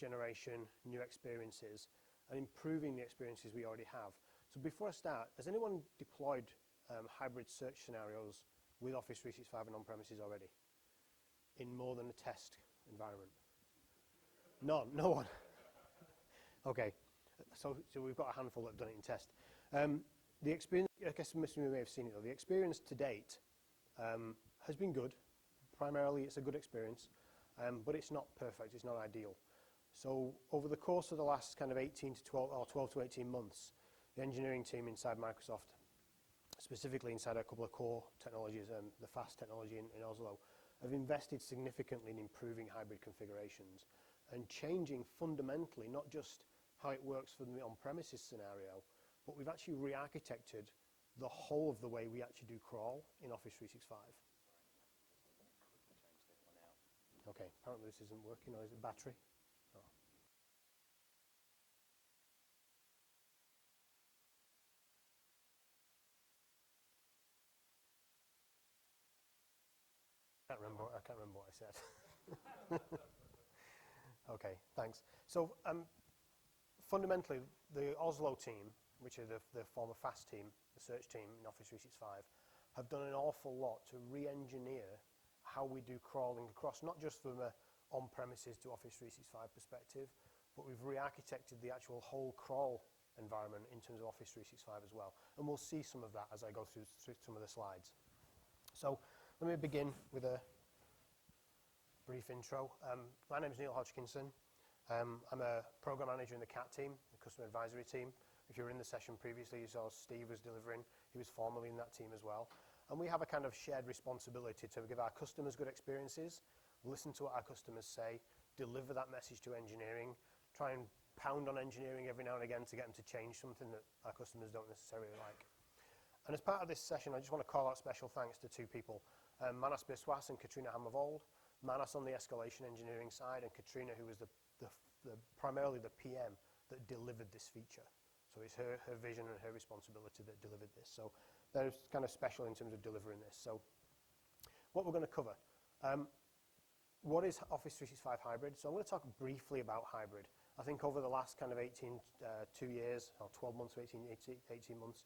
generation, new experiences, and improving the experiences we already have. So before I start, has anyone deployed hybrid search scenarios with Office 365 and on-premises already? In more than a test environment? None, no one. Okay, so we've got a handful that have done it in test. The experience, I guess most of you may have seen it though, the experience to date has been good. Primarily it's a good experience, but it's not perfect, it's not ideal. So over the course of the last kind of 18 to 12, or 12 to 18 months, the engineering team inside Microsoft, specifically inside a couple of core technologies, the FAST technology in Oslo, have invested significantly in improving hybrid configurations and changing fundamentally not just how it works for the on-premises scenario, but we've actually re-architected the whole of the way we actually do crawl in Office 365. Okay, apparently this isn't working, or is it battery? Oh. I can't remember what I said. Okay, thanks. So fundamentally, the Oslo team, which are the former FAST team, the search team in Office 365, have done an awful lot to re-engineer how we do crawling across, not just from a on-premises to Office 365 perspective, but we've re-architected the actual whole crawl environment in terms of Office 365 as well. And we'll see some of that as I go through some of the slides. So let me begin with a brief intro. My name is Neil Hodgkinson. I'm a program manager in the CAT team, the customer advisory team. If you were in the session previously, you saw Steve was delivering. He was formerly in that team as well. And we have a kind of shared responsibility to give our customers good experiences, listen to what our customers say, deliver that message to engineering, try and pound on engineering every now and again to get them to change something that our customers don't necessarily like. And as part of this session, I just want to call out special thanks to two people, Manas Biswas and Katrina Hammervold. Manas on the escalation engineering side, and Katrina, who was primarily the PM that delivered this feature. So it's her vision and her responsibility that delivered this. So they're kind of special in terms of delivering this. So what we're going to cover. What is Office 365 Hybrid? So I'm going to talk briefly about hybrid. I think over the last kind of 2 years, or 12 months or 18 months,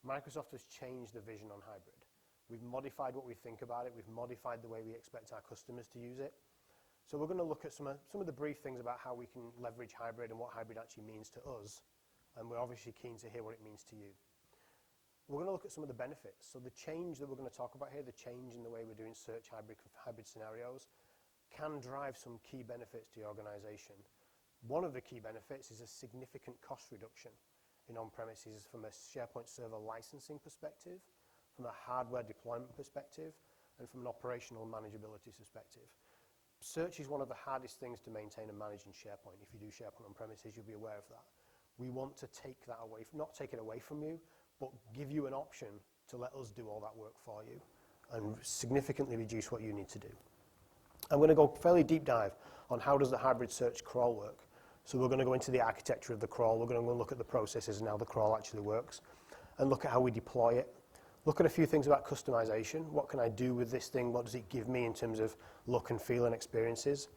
Microsoft has changed the vision on hybrid. We've modified what we think about it. We've modified the way we expect our customers to use it. So we're going to look at some of the brief things about how we can leverage hybrid and what hybrid actually means to us. And we're obviously keen to hear what it means to you. We're going to look at some of the benefits. So the change that we're going to talk about here, the change in the way we're doing search hybrid scenarios, can drive some key benefits to your organization. One of the key benefits is a significant cost reduction in on-premises from a SharePoint server licensing perspective, from a hardware deployment perspective, and from an operational manageability perspective. Search is one of the hardest things to maintain and manage in SharePoint. If you do SharePoint on premises, you'll be aware of that. We want to take that away, not take it away from you, but give you an option to let us do all that work for you and significantly reduce what you need to do. I'm going to go fairly deep dive on how does the hybrid search crawl work. So we're going to go into the architecture of the crawl. We're going to look at the processes and how the crawl actually works, and look at how we deploy it. Look at a few things about customization. What can I do with this thing? What does it give me in terms of look and feel and experiences?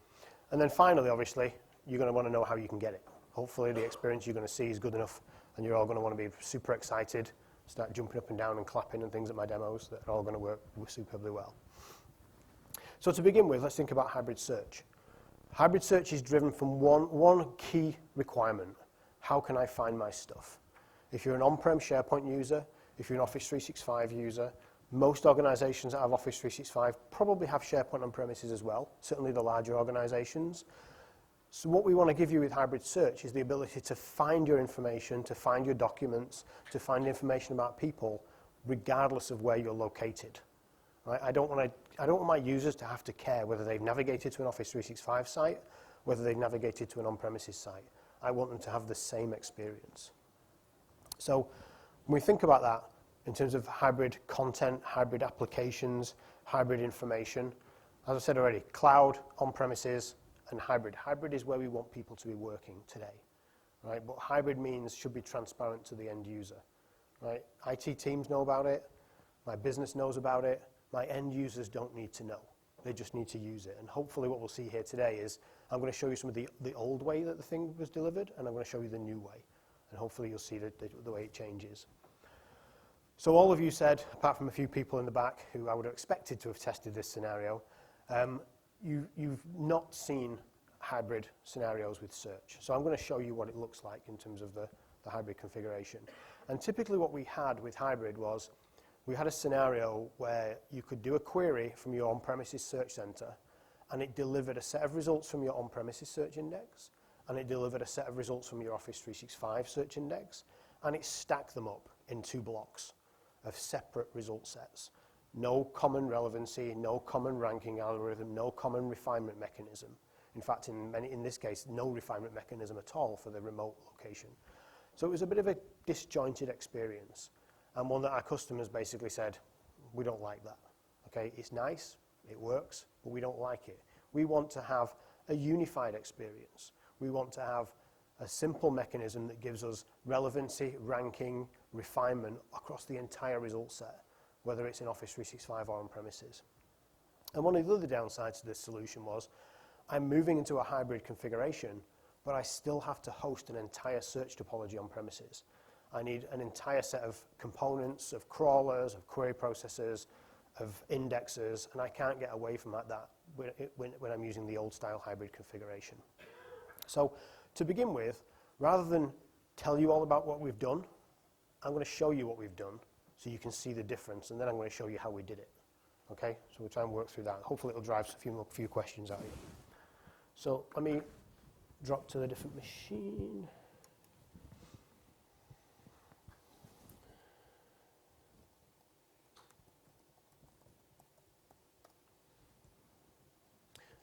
And then finally, obviously, you're going to want to know how you can get it. Hopefully the experience you're going to see is good enough and you're all going to want to be super excited, start jumping up and down and clapping and things at my demos that are all going to work superbly well. So to begin with, let's think about hybrid search. Hybrid search is driven from one key requirement. How can I find my stuff? If you're an on-prem SharePoint user, if you're an Office 365 user, most organizations that have Office 365 probably have SharePoint on premises as well, certainly the larger organizations. So what we want to give you with hybrid search is the ability to find your information, to find your documents, to find information about people, regardless of where you're located. Right? I don't want my users to have to care whether they've navigated to an Office 365 site, whether they've navigated to an on-premises site. I want them to have the same experience. So when we think about that in terms of hybrid content, hybrid applications, hybrid information, as I said already, cloud, on-premises, and hybrid. Hybrid is where we want people to be working today. Right? What hybrid means should be transparent to the end user. Right? IT teams know about it. My business knows about it. My end users don't need to know. They just need to use it. And hopefully what we'll see here today is I'm going to show you some of the old way that the thing was delivered, and I'm going to show you the new way. And hopefully you'll see the way it changes. So all of you said, apart from a few people in the back who I would have expected to have tested this scenario, you've not seen hybrid scenarios with search. So I'm going to show you what it looks like in terms of the hybrid configuration. And typically what we had with hybrid was we had a scenario where you could do a query from your on-premises search center, and it delivered a set of results from your on-premises search index, and it delivered a set of results from your Office 365 search index, and it stacked them up in 2 blocks of separate result sets. No common relevancy, no common ranking algorithm, no common refinement mechanism. In fact, in this case, no refinement mechanism at all for the remote location. So it was a bit of a disjointed experience, and one that our customers basically said, we don't like that. Okay, it's nice, it works, but we don't like it. We want to have a unified experience. We want to have a simple mechanism that gives us relevancy, ranking, refinement across the entire result set, whether it's in Office 365 or on premises. And one of the other downsides to this solution was I'm moving into a hybrid configuration, but I still have to host an entire search topology on premises. I need an entire set of components, of crawlers, of query processors, of indexers, and I can't get away from that when I'm using the old style hybrid configuration. So to begin with, rather than tell you all about what we've done, I'm going to show you what we've done so you can see the difference, and then I'm going to show you how we did it. Okay, so we'll try and work through that. Hopefully it'll drive a few questions out of you. So let me drop to a different machine.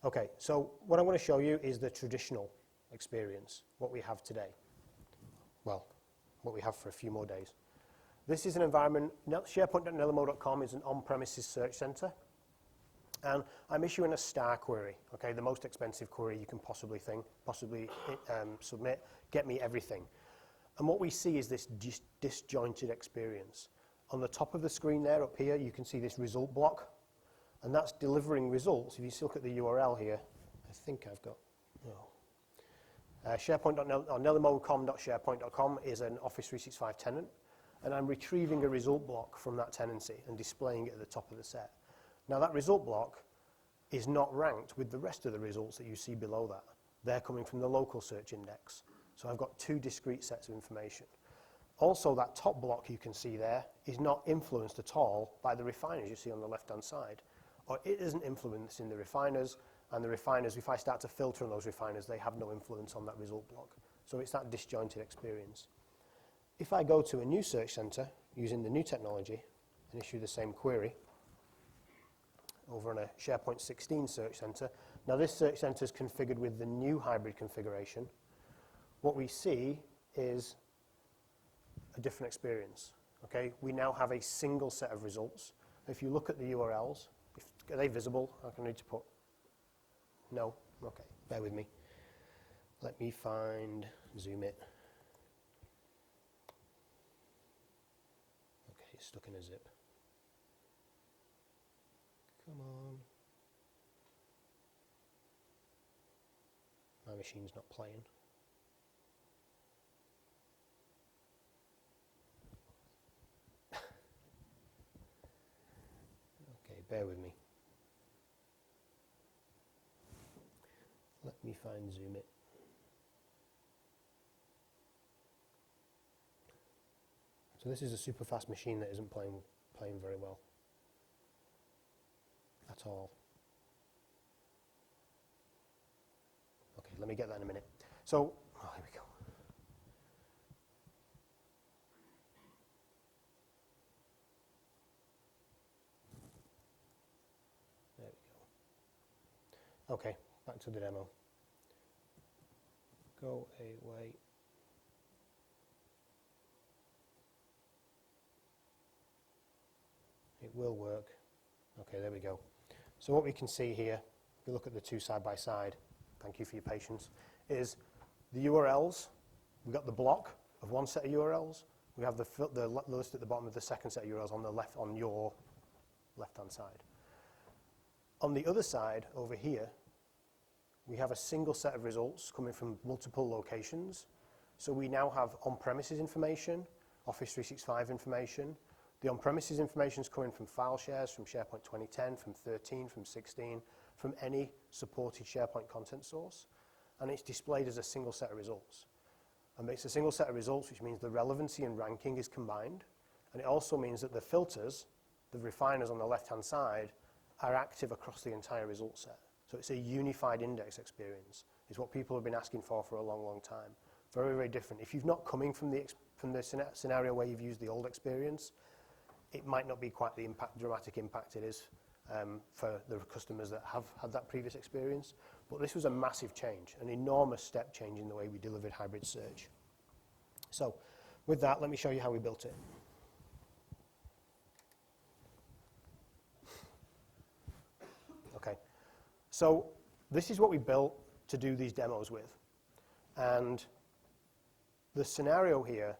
Okay, so what I'm going to show you is the traditional experience, what we have today. Well, what we have for a few more days. This is an environment, SharePoint.nelimo.com is an on-premises search center, and I'm issuing a star query, okay, the most expensive query you can possibly submit, get me everything. And what we see is this disjointed experience. On the top of the screen there, up here, you can see this result block, and that's delivering results. If you look at the URL here, I think I've got, SharePoint.nelimo.com.sharepoint.com is an Office 365 tenant, and I'm retrieving a result block from that tenancy and displaying it at the top of the set. Now that result block is not ranked with the rest of the results that you see below that. They're coming from the local search index. So I've got 2 discrete sets of information. Also, that top block you can see there is not influenced at all by the refiners you see on the left-hand side. Or it isn't influencing the refiners, and the refiners, if I start to filter on those refiners, they have no influence on that result block. So it's that disjointed experience. If I go to a new search center using the new technology and issue the same query over on a SharePoint 16 search center, now this search center is configured with the new hybrid configuration. What we see is a different experience. Okay, we now have a single set of results. If you look at the URLs, are they visible? I need to put, no? Okay, bear with me. Let me zoom it. Okay, it's stuck in a zip. Come on. My machine's not playing. Okay, bear with me. Let me zoom it. So this is a super fast machine that isn't playing very well at all. Okay, let me get that in a minute. So, here we go. There we go. Okay, back to the demo. Go away. It will work. Okay, there we go. So what we can see here, if we look at the 2 side by side, thank you for your patience, is the URLs. We've got the block of one set of URLs. We have the list at the bottom of the second set of URLs on the left, on your left-hand side. On the other side, over here, we have a single set of results coming from multiple locations. So we now have on-premises information, Office 365 information. The on-premises information is coming from file shares, from SharePoint 2010, from 13, from 16, from any supported SharePoint content source. And it's displayed as a single set of results. And it's a single set of results, which means the relevancy and ranking is combined. And it also means that the filters, the refiners on the left-hand side, are active across the entire result set. So it's a unified index experience. It's what people have been asking for a long, long time. Very, very different. If you've not coming from the scenario where you've used the old experience, it might not be quite the dramatic impact it is for the customers that have had that previous experience. But this was a massive change, an enormous step change in the way we delivered hybrid search. So with that, let me show you how we built it. Okay, so this is what we built to do these demos with. And the scenario here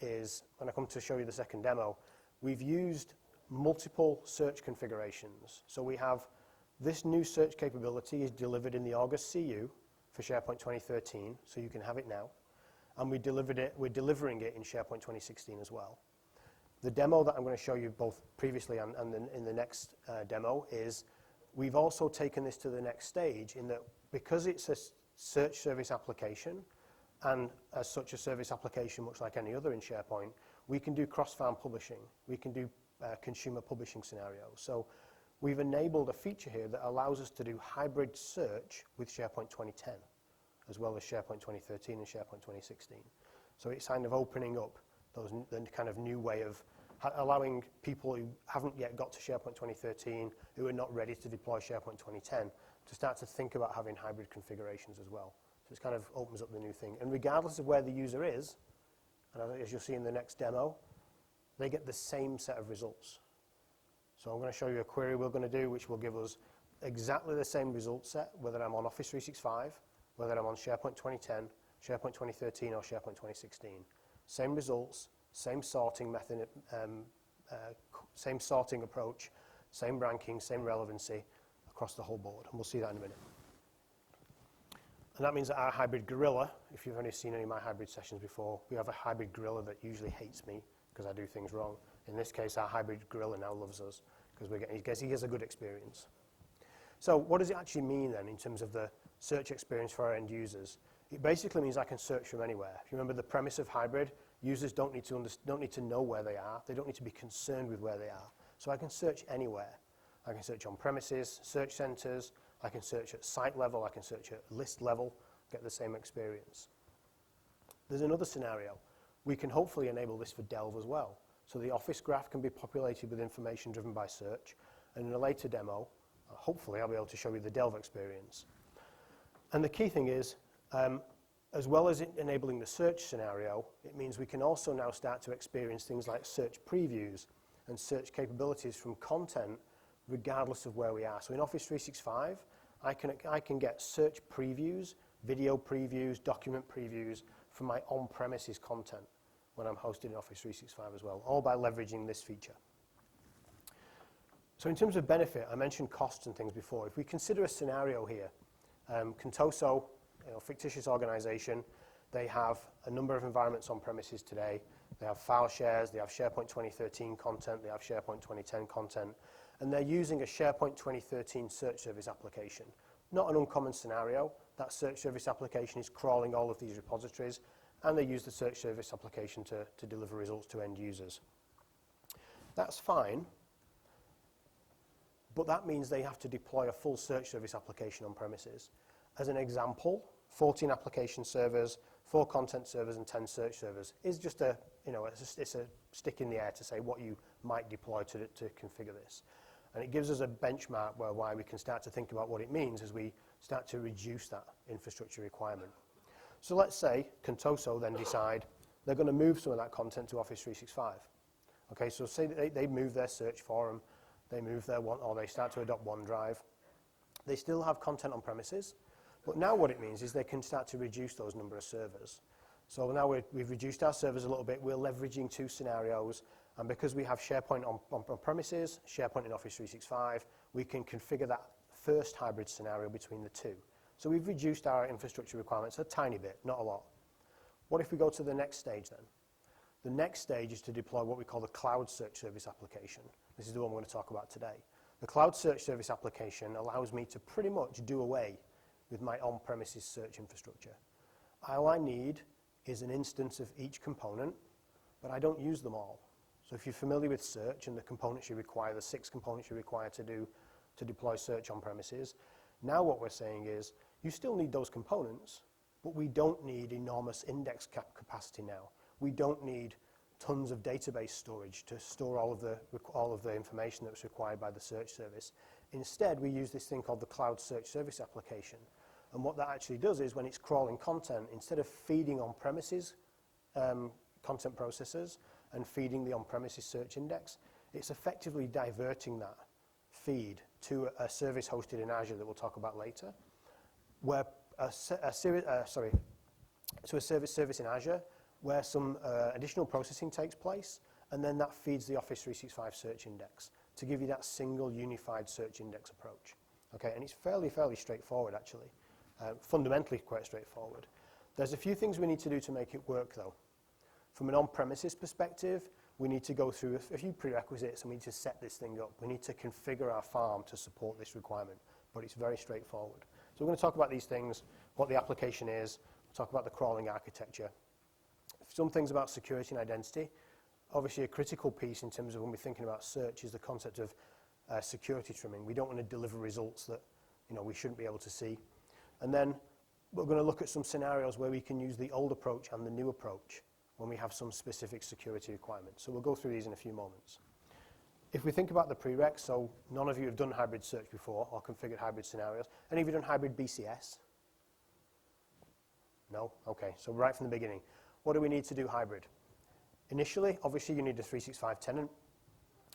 is, when I come to show you the second demo, we've used multiple search configurations. So we have this new search capability is delivered in the August CU for SharePoint 2013, so you can have it now. And we're delivering it in SharePoint 2016 as well. The demo that I'm going to show you both previously and in the next demo is we've also taken this to the next stage in that because it's a search service application, and as such a service application much like any other in SharePoint, we can do cross-farm publishing. We can do consumer publishing scenarios. So we've enabled a feature here that allows us to do hybrid search with SharePoint 2010, as well as SharePoint 2013 and SharePoint 2016. So it's kind of opening up the kind of new way of allowing people who haven't yet got to SharePoint 2013, who are not ready to deploy SharePoint 2010, to start to think about having hybrid configurations as well. So it kind of opens up the new thing. And regardless of where the user is, and as you'll see in the next demo, they get the same set of results. So I'm going to show you a query we're going to do, which will give us exactly the same result set, whether I'm on Office 365, whether I'm on SharePoint 2010, SharePoint 2013, or SharePoint 2016. Same results, same sorting method, same sorting approach, same ranking, same relevancy across the whole board. And we'll see that in a minute. And that means that our hybrid gorilla, if you've only seen any of my hybrid sessions before, we have a hybrid gorilla that usually hates me because I do things wrong. In this case, our hybrid gorilla now loves us because he has a good experience. So what does it actually mean then in terms of the search experience for our end users? It basically means I can search from anywhere. If you remember the premise of hybrid, users don't need to know where they are. They don't need to be concerned with where they are. So I can search anywhere. I can search on premises, search centers. I can search at site level. I can search at list level, get the same experience. There's another scenario. We can hopefully enable this for Delve as well. So the Office graph can be populated with information driven by search. And in a later demo, hopefully I'll be able to show you the Delve experience. And the key thing is, as well as enabling the search scenario, it means we can also now start to experience things like search previews and search capabilities from content regardless of where we are. So in Office 365, I can get search previews, video previews, document previews from my on-premises content when I'm hosted in Office 365 as well, all by leveraging this feature. So in terms of benefit, I mentioned costs and things before. If we consider a scenario here, Contoso, fictitious organization, they have a number of environments on premises today. They have file shares, they have SharePoint 2013 content, they have SharePoint 2010 content, and they're using a SharePoint 2013 search service application. Not an uncommon scenario. That search service application is crawling all of these repositories, and they use the search service application to deliver results to end users. That's fine, but that means they have to deploy a full search service application on premises. As an example, 14 application servers, 4 content servers, and 10 search servers is just it's a stick in the air to say what you might deploy to configure this. And it gives us a benchmark why we can start to think about what it means as we start to reduce that infrastructure requirement. So let's say Contoso then decide they're going to move some of that content to Office 365. Okay, so say they move their search forum, they move or they start to adopt OneDrive. They still have content on premises, but now what it means is they can start to reduce those number of servers. So now we've reduced our servers a little bit. We're leveraging 2 scenarios. And because we have SharePoint on premises, SharePoint in Office 365, we can configure that first hybrid scenario between the 2. So we've reduced our infrastructure requirements a tiny bit, not a lot. What if we go to the next stage then? The next stage is to deploy what we call the Cloud Search Service application. This is the one we're going to talk about today. The Cloud Search Service application allows me to pretty much do away with my on-premises search infrastructure. All I need is an instance of each component, but I don't use them all. So if you're familiar with search and the components you require, the 6 components you require to deploy search on premises, now what we're saying is you still need those components, but we don't need enormous index capacity now. We don't need tons of database storage to store all of the information that's required by the search service. Instead, we use this thing called the Cloud Search Service application. And what that actually does is when it's crawling content, instead of feeding on-premises content processors and feeding the on-premises search index, it's effectively diverting that feed to a service hosted in Azure that we'll talk about later, where a service in Azure where some additional processing takes place, and then that feeds the Office 365 search index to give you that single unified search index approach. Okay, and it's fairly straightforward actually, fundamentally quite straightforward. There's a few things we need to do to make it work though. From an on-premises perspective, we need to go through a few prerequisites and we need to set this thing up. We need to configure our farm to support this requirement, but it's very straightforward. So we're going to talk about these things, what the application is, we'll talk about the crawling architecture. Some things about security and identity. Obviously a critical piece in terms of when we're thinking about search is the concept of security trimming. We don't want to deliver results that we shouldn't be able to see. And then we're going to look at some scenarios where we can use the old approach and the new approach when we have some specific security requirements. So we'll go through these in a few moments. If we think about the prereqs, so none of you have done hybrid search before or configured hybrid scenarios. Any of you done hybrid BCS? No? Okay, so right from the beginning. What do we need to do hybrid? Initially, obviously you need a 365 tenant.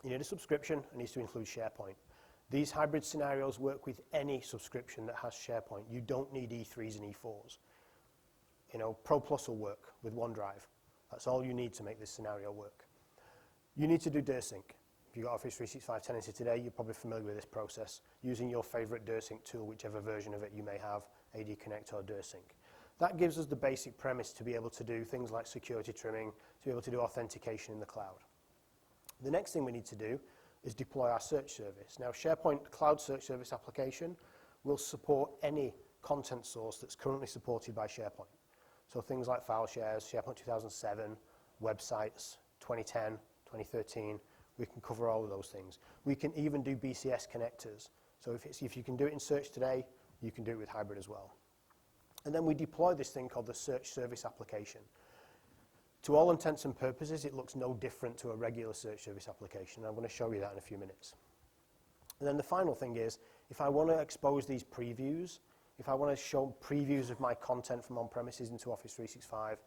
You need a subscription. It needs to include SharePoint. These hybrid scenarios work with any subscription that has SharePoint. You don't need E3s and E4s. Pro Plus will work with OneDrive. That's all you need to make this scenario work. You need to do DirSync. If you've got Office 365 tenancy today, you're probably familiar with this process, using your favorite DirSync tool, whichever version of it you may have, AD Connect or DirSync. That gives us the basic premise to be able to do things like security trimming, to be able to do authentication in the cloud. The next thing we need to do is deploy our search service. Now, SharePoint Cloud Search Service application will support any content source that's currently supported by SharePoint. So things like file shares, SharePoint 2007, websites, 2010, 2013, we can cover all of those things. We can even do BCS connectors. So if you can do it in search today, you can do it with hybrid as well. And then we deploy this thing called the Search Service application. To all intents and purposes, it looks no different to a regular search service application. I'm going to show you that in a few minutes. And then the final thing is, if I want to expose these previews, if I want to show previews of my content from on-premises into Office 365,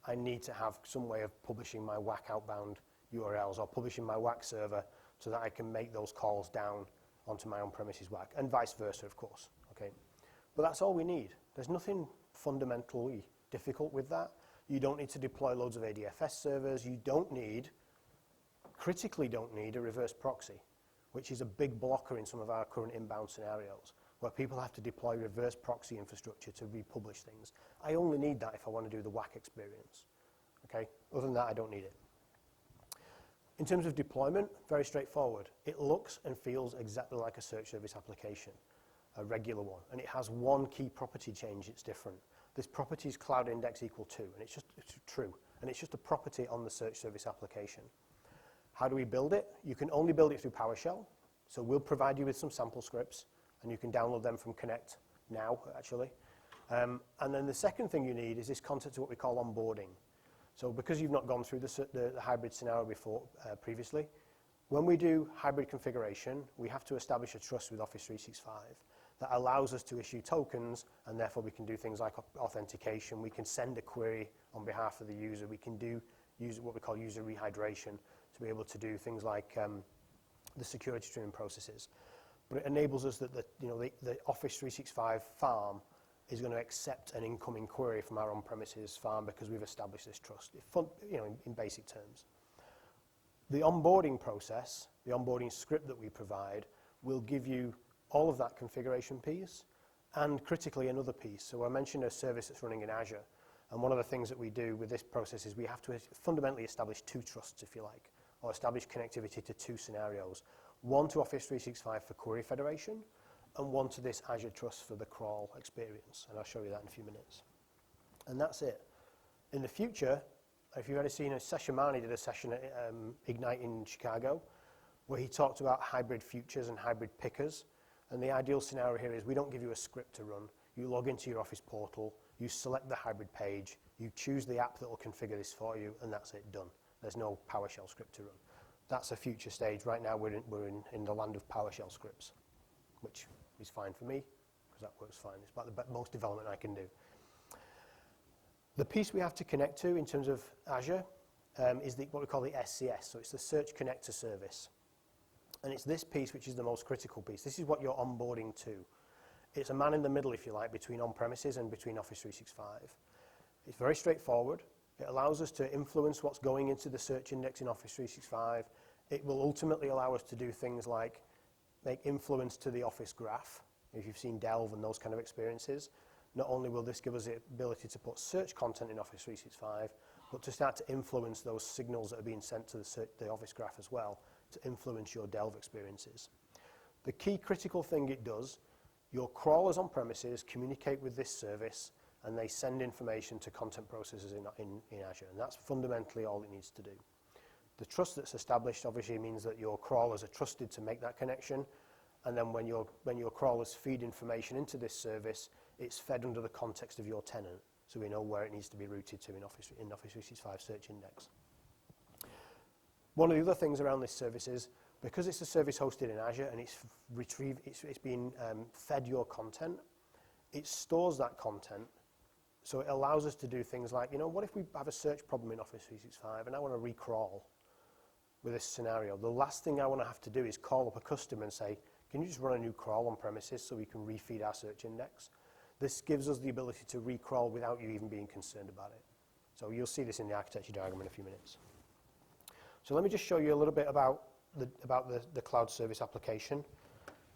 I need to have some way of publishing my WAC outbound URLs or publishing my WAC server so that I can make those calls down onto my on-premises WAC, and vice versa, of course. Okay? But that's all we need. There's nothing fundamentally difficult with that. You don't need to deploy loads of ADFS servers. You critically don't need a reverse proxy, which is a big blocker in some of our current inbound scenarios, where people have to deploy reverse proxy infrastructure to republish things. I only need that if I want to do the WAC experience. Okay? Other than that, I don't need it. In terms of deployment, very straightforward. It looks and feels exactly like a search service application, a regular one, and it has one key property change. It's different. This property is cloud index equal to, and it's true, and it's just a property on the search service application. How do we build it? You can only build it through PowerShell, so we'll provide you with some sample scripts, and you can download them from Connect now, actually. And then the second thing you need is this concept of what we call onboarding. So because you've not gone through the hybrid scenario before, previously, when we do hybrid configuration, we have to establish a trust with Office 365 that allows us to issue tokens, and therefore we can do things like authentication. We can send a query on behalf of the user. We can do what we call user rehydration to be able to do things like the security trimming processes. But it enables us that the Office 365 farm is going to accept an incoming query from our on-premises farm because we've established this trust, in basic terms. The onboarding process, the onboarding script that we provide, will give you all of that configuration piece And critically, another piece. So I mentioned a service that's running in Azure. And one of the things that we do with this process is we have to fundamentally establish two trusts, if you like, or establish connectivity to two scenarios. One to Office 365 for query federation, and one to this Azure Trust for the crawl experience. And I'll show you that in a few minutes. And that's it. In the future, if you've ever seen Session Marnie did a session at Ignite in Chicago, where he talked about hybrid futures and hybrid pickers. And the ideal scenario here is we don't give you a script to run. You log into your Office portal, you select the hybrid page, you choose the app that will configure this for you, and that's it, done. There's no PowerShell script to run. That's a future stage. Right now we're in the land of PowerShell scripts, which is fine for me, because that works fine. It's about the most development I can do. The piece we have to connect to in terms of Azure is what we call the SCS, so it's the Search Connector Service. And it's this piece which is the most critical piece. This is what you're onboarding to. It's a man in the middle, if you like, between on-premises and between Office 365. It's very straightforward. It allows us to influence what's going into the search index in Office 365. It will ultimately allow us to do things like make influence to the Office graph, if you've seen Delve and those kind of experiences. Not only will this give us the ability to put search content in Office 365, but to start to influence those signals that are being sent to the Office graph as well, to influence your Delve experiences. The key critical thing it does, your crawlers on premises communicate with this service and they send information to content processors in Azure, and that's fundamentally all it needs to do. The trust that's established obviously means that your crawlers are trusted to make that connection, and then when your crawlers feed information into this service, it's fed under the context of your tenant, so we know where it needs to be routed to in Office 365 Search Index. One of the other things around this service is, because it's a service hosted in Azure and it's being fed your content, it stores that content, so it allows us to do things like, what if we have a search problem in Office 365 and I want to recrawl with this scenario? The last thing I want to have to do is call up a customer and say, can you just run a new crawl on premises so we can refeed our search index? This gives us the ability to recrawl without you even being concerned about it. So you'll see this in the architecture diagram in a few minutes. So let me just show you a little bit about the cloud service application,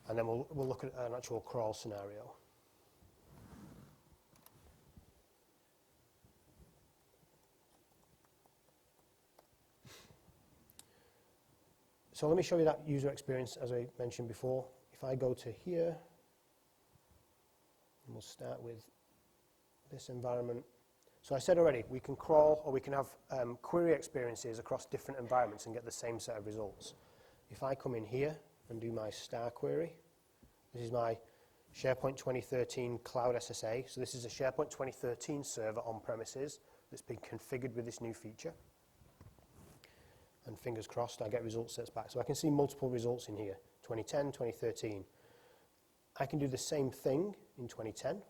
and then we'll look at an actual crawl scenario. So let me show you that user experience as I mentioned before. If I go to here, and we'll start with this environment. So I said already, we can crawl or we can have query experiences across different environments and get the same set of results. If I come in here and do my star query, this is my SharePoint 2013 Cloud SSA. So this is a SharePoint 2013 server on premises that's been configured with this new feature. And fingers crossed, I get result sets back. So I can see multiple results in here, 2010, 2013. I can do the same thing in 2010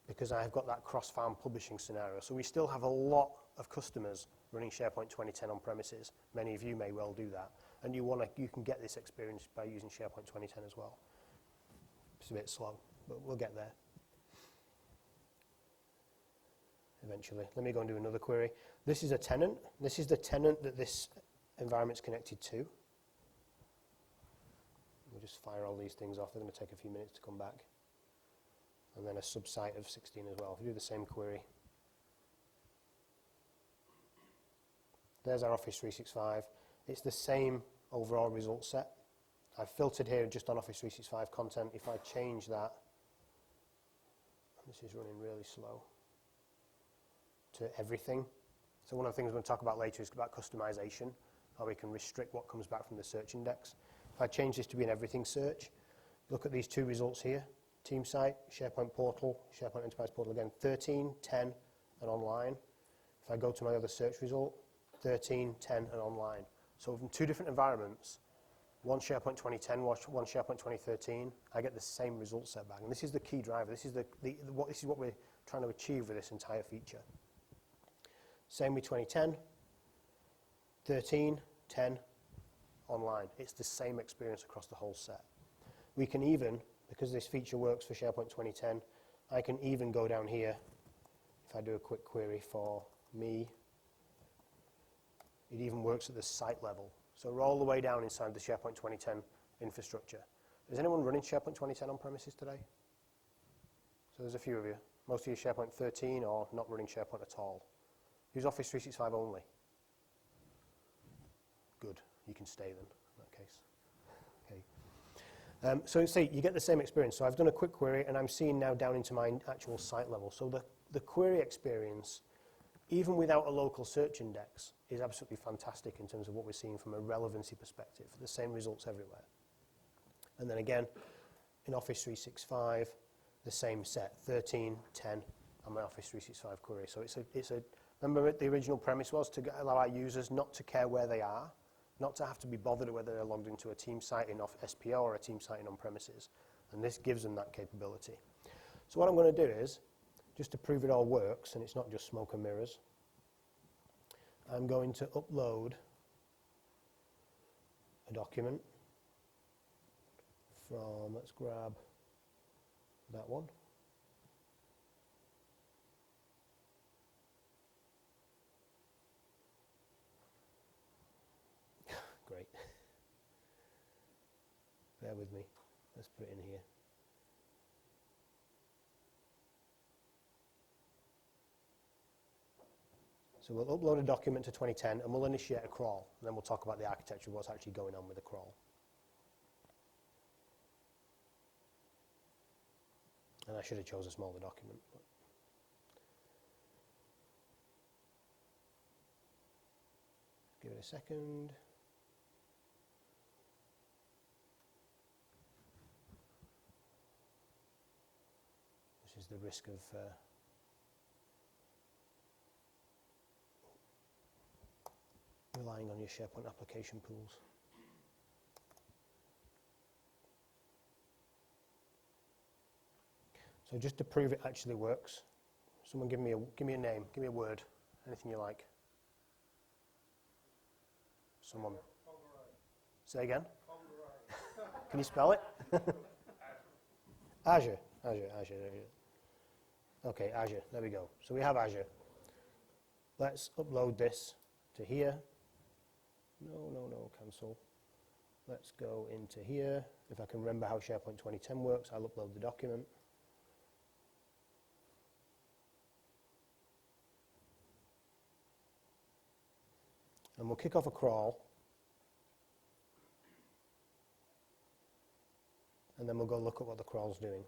because I've got that cross-farm publishing scenario. So we still have a lot of customers running SharePoint 2010 on premises. Many of you may well do that. And you can get this experience by using SharePoint 2010 as well. It's a bit slow, but we'll get there eventually. Let me go and do another query. This is a tenant. This is the tenant that this environment's connected to. We'll just fire all these things off. They're going to take a few minutes to come back. And then a subsite of 16 as well. If we do the same query. There's our Office 365. It's the same overall result set. I've filtered here just on Office 365 content. If I change that, this is running really slow, to everything. So one of the things we're going to talk about later is about customization, how we can restrict what comes back from the search index. If I change this to be an everything search, look at these two results here. Team site, SharePoint portal, SharePoint Enterprise portal again, 13, 10, and online. If I go to my other search result, 13, 10, and online. So from two different environments, one SharePoint 2010, one SharePoint 2013, I get the same result set back. And this is the key driver. This is what we're trying to achieve with this entire feature. Same with 2010, 13, 10, online. It's the same experience across the whole set. We can even, because this feature works for SharePoint 2010, I can even go down here. If I do a quick query for me, it even works at the site level. So we're all the way down inside the SharePoint 2010 infrastructure. Is anyone running SharePoint 2010 on premises today? So there's a few of you. Most of you SharePoint 13 or not running SharePoint at all. Use Office 365 only. Good. You can stay then, in that case. Okay. So see, you get the same experience. So I've done a quick query, and I'm seeing now down into my actual site level. So the query experience, even without a local search index, is absolutely fantastic in terms of what we're seeing from a relevancy perspective. The same results everywhere. And then again, in Office 365, the same set, 13, 10, and my Office 365 query. So it's a remember the original premise was to allow our users not to care where they are, not to have to be bothered whether they're logged into a team site in SPO or a team site in on-premises. And this gives them that capability. So what I'm going to do is, just to prove it all works, and it's not just smoke and mirrors, I'm going to upload a document from, let's grab that one. Great. Bear with me. Let's put it in here. So we'll upload a document to 2010 and we'll initiate a crawl. And then we'll talk about the architecture of what's actually going on with the crawl. And I should have chosen a smaller document. But give it a second. This is the risk of relying on your SharePoint application pools. So just to prove it actually works, someone give me a name, give me a word, anything you like. Someone. Say again. Can you spell it? Azure. Okay, Azure. There we go. So we have Azure. Let's upload this to here. No, cancel. Let's go into here. If I can remember how SharePoint 2010 works, I'll upload the document. And we'll kick off a crawl. And then we'll go look at what the crawl's doing.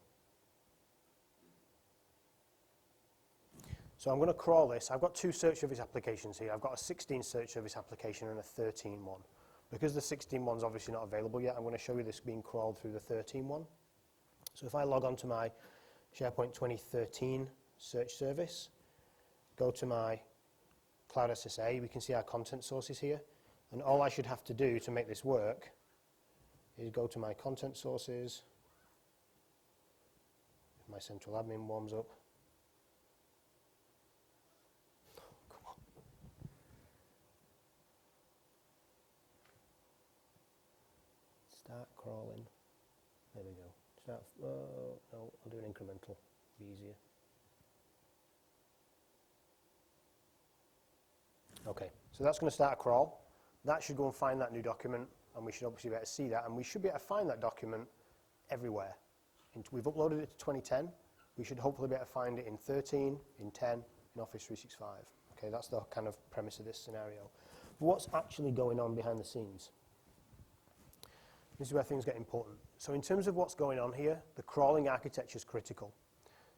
So I'm going to crawl this. I've got two search service applications here. I've got a 16 search service application and a 13 one. Because the 16 one's obviously not available yet, I'm going to show you this being crawled through the 13 one. So if I log on to my SharePoint 2013 search service, go to my Cloud SSA, we can see our content sources here. And all I should have to do to make this work is go to my content sources. If my central admin warms up. Start crawling. There we go. No, I'll do an incremental. Be easier. Okay, so that's going to start a crawl. That should go and find that new document, and we should obviously be able to see that, and we should be able to find that document everywhere. We've uploaded it to 2010. We should hopefully be able to find it in 13, in 10, in Office 365. Okay, that's the kind of premise of this scenario. But what's actually going on behind the scenes? This is where things get important. So in terms of what's going on here, the crawling architecture is critical.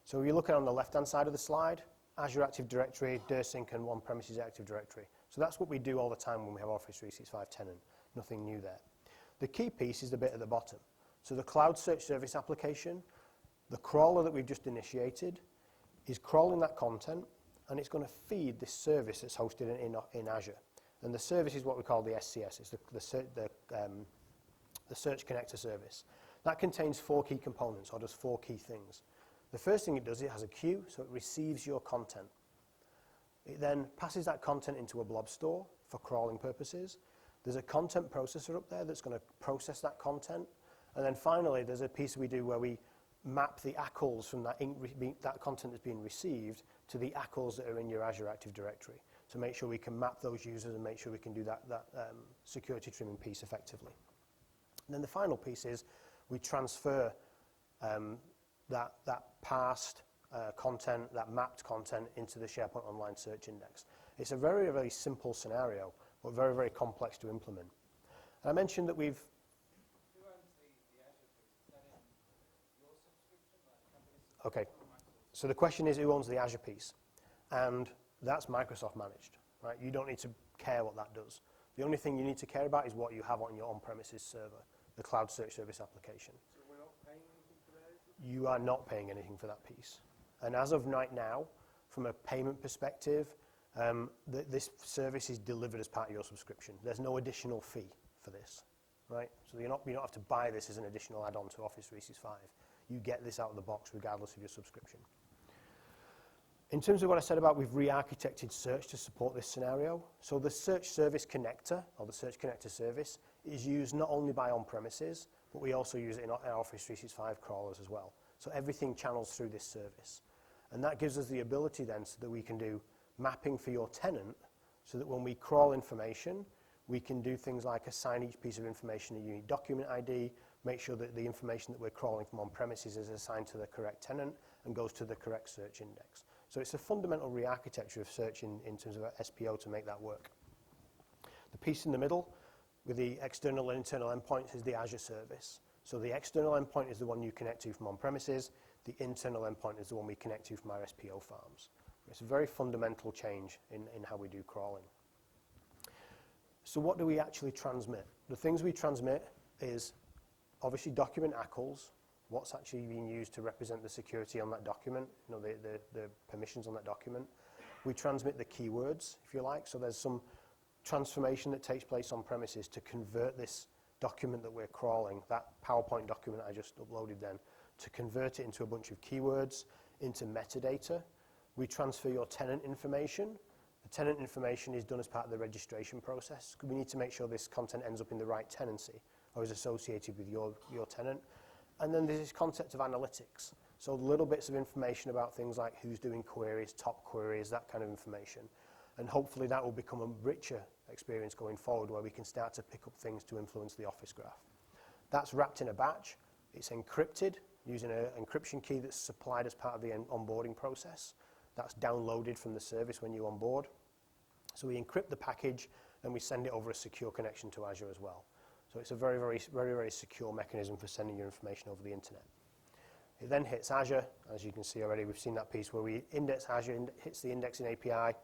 So if you look at on the left-hand side of the slide, Azure Active Directory, DirSync, and on-premises Active Directory. So that's what we do all the time when we have Office 365 tenant. Nothing new there. The key piece is the bit at the bottom. So the Cloud Search Service application, the crawler that we've just initiated, is crawling that content, and it's going to feed this service that's hosted in Azure. And the service is what we call the SCS. It's the Search Connector service. That contains 4 key components, or does 4 key things. The first thing it does, it has a queue, so it receives your content. It then passes that content into a blob store for crawling purposes. There's a content processor up there that's going to process that content. And then finally, there's a piece we do where we map the ACLs from that content that's being received to the ACLs that are in your Azure Active Directory to make sure we can map those users and make sure we can do that security trimming piece effectively. And then the final piece is we transfer that parsed content, that mapped content into the SharePoint Online Search Index. It's a very, very simple scenario, but very, very complex to implement. And I mentioned that we've... Who owns the Azure piece? Is that in your subscription, like the company's subscription? Okay, so the question is who owns the Azure piece? And that's Microsoft managed, right? You don't need to care what that does. The only thing you need to care about is what you have on your on-premises server, the cloud search service application. So we're not paying anything for that, is it? You are not paying anything for that piece. And as of right now, from a payment perspective, this service is delivered as part of your subscription. There's no additional fee for this, right? So you don't have to buy this as an additional add-on to Office 365. You get this out of the box regardless of your subscription. In terms of what I said about we've re-architected search to support this scenario, so the search service connector, or the search connector service, is used not only by on-premises, but we also use it in our Office 365 crawlers as well. So everything channels through this service. And that gives us the ability then so that we can do mapping for your tenant, so that when we crawl information, we can do things like assign each piece of information a unique document ID, make sure that the information that we're crawling from on-premises is assigned to the correct tenant and goes to the correct search index. So it's a fundamental re-architecture of search in terms of SPO to make that work. The piece in the middle with the external and internal endpoints is the Azure service. So the external endpoint is the one you connect to from on-premises. The internal endpoint is the one we connect to from our SPO farms. It's a very fundamental change in how we do crawling. So what do we actually transmit? The things we transmit is obviously document ACLs, what's actually being used to represent the security on that document, you know, the permissions on that document. We transmit the keywords, if you like, so there's some transformation that takes place on premises to convert this document that we're crawling, that PowerPoint document I just uploaded then, to convert it into a bunch of keywords, into metadata. We transfer your tenant information. The tenant information is done as part of the registration process. We need to make sure this content ends up in the right tenancy or is associated with your tenant. And then there's this concept of analytics. So little bits of information about things like who's doing queries, top queries, that kind of information. And hopefully that will become a richer experience going forward where we can start to pick up things to influence the Office graph. That's wrapped in a batch. It's encrypted using an encryption key that's supplied as part of the onboarding process. That's downloaded from the service when you onboard. So we encrypt the package and we send it over a secure connection to Azure as well. So it's a very, very, very, very secure mechanism for sending your information over the internet. It then hits Azure. As you can see already, we've seen that piece where we index Azure, hits the indexing API,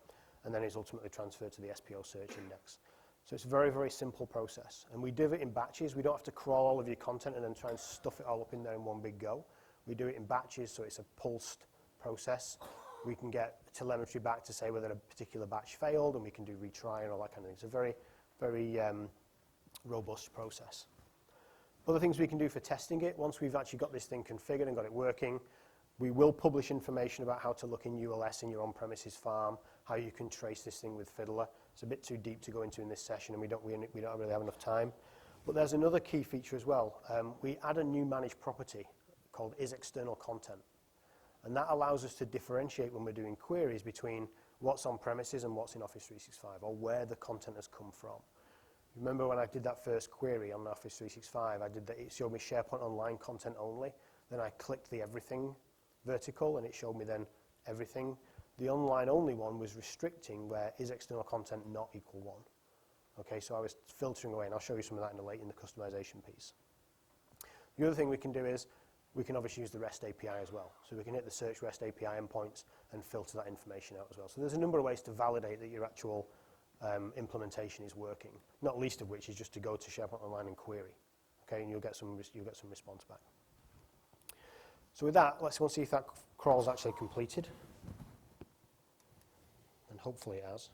and then it's ultimately transferred to the SPO search index. So it's a very, very simple process. And we do it in batches. We don't have to crawl all of your content and then try and stuff it all up in there in one big go. We do it in batches, so it's a pulsed process. We can get telemetry back to say whether a particular batch failed, and we can do retry and all that kind of thing. It's a very, very robust process. Other things we can do for testing it, once we've actually got this thing configured and got it working, we will publish information about how to look in ULS in your on-premises farm, how you can trace this thing with Fiddler. It's a bit too deep to go into in this session, and we don't really have enough time. But there's another key feature as well. We add a new managed property called isExternalContent. And that allows us to differentiate when we're doing queries between what's on premises and what's in Office 365, or where the content has come from. Remember when I did that first query on Office 365, it showed me SharePoint Online content only. Then I clicked the everything vertical, and it showed me then everything. The online only one was restricting where isExternalContent not equal 1. Okay, so I was filtering away, and I'll show you some of that in the customization piece. The other thing we can do is we can obviously use the REST API as well. So we can hit the search REST API endpoints and filter that information out as well. So there's a number of ways to validate that your actual implementation is working, not least of which is just to go to SharePoint Online and query. Okay, and you'll get some response back. So with that, let's go and see if that crawl is actually completed. And hopefully it has.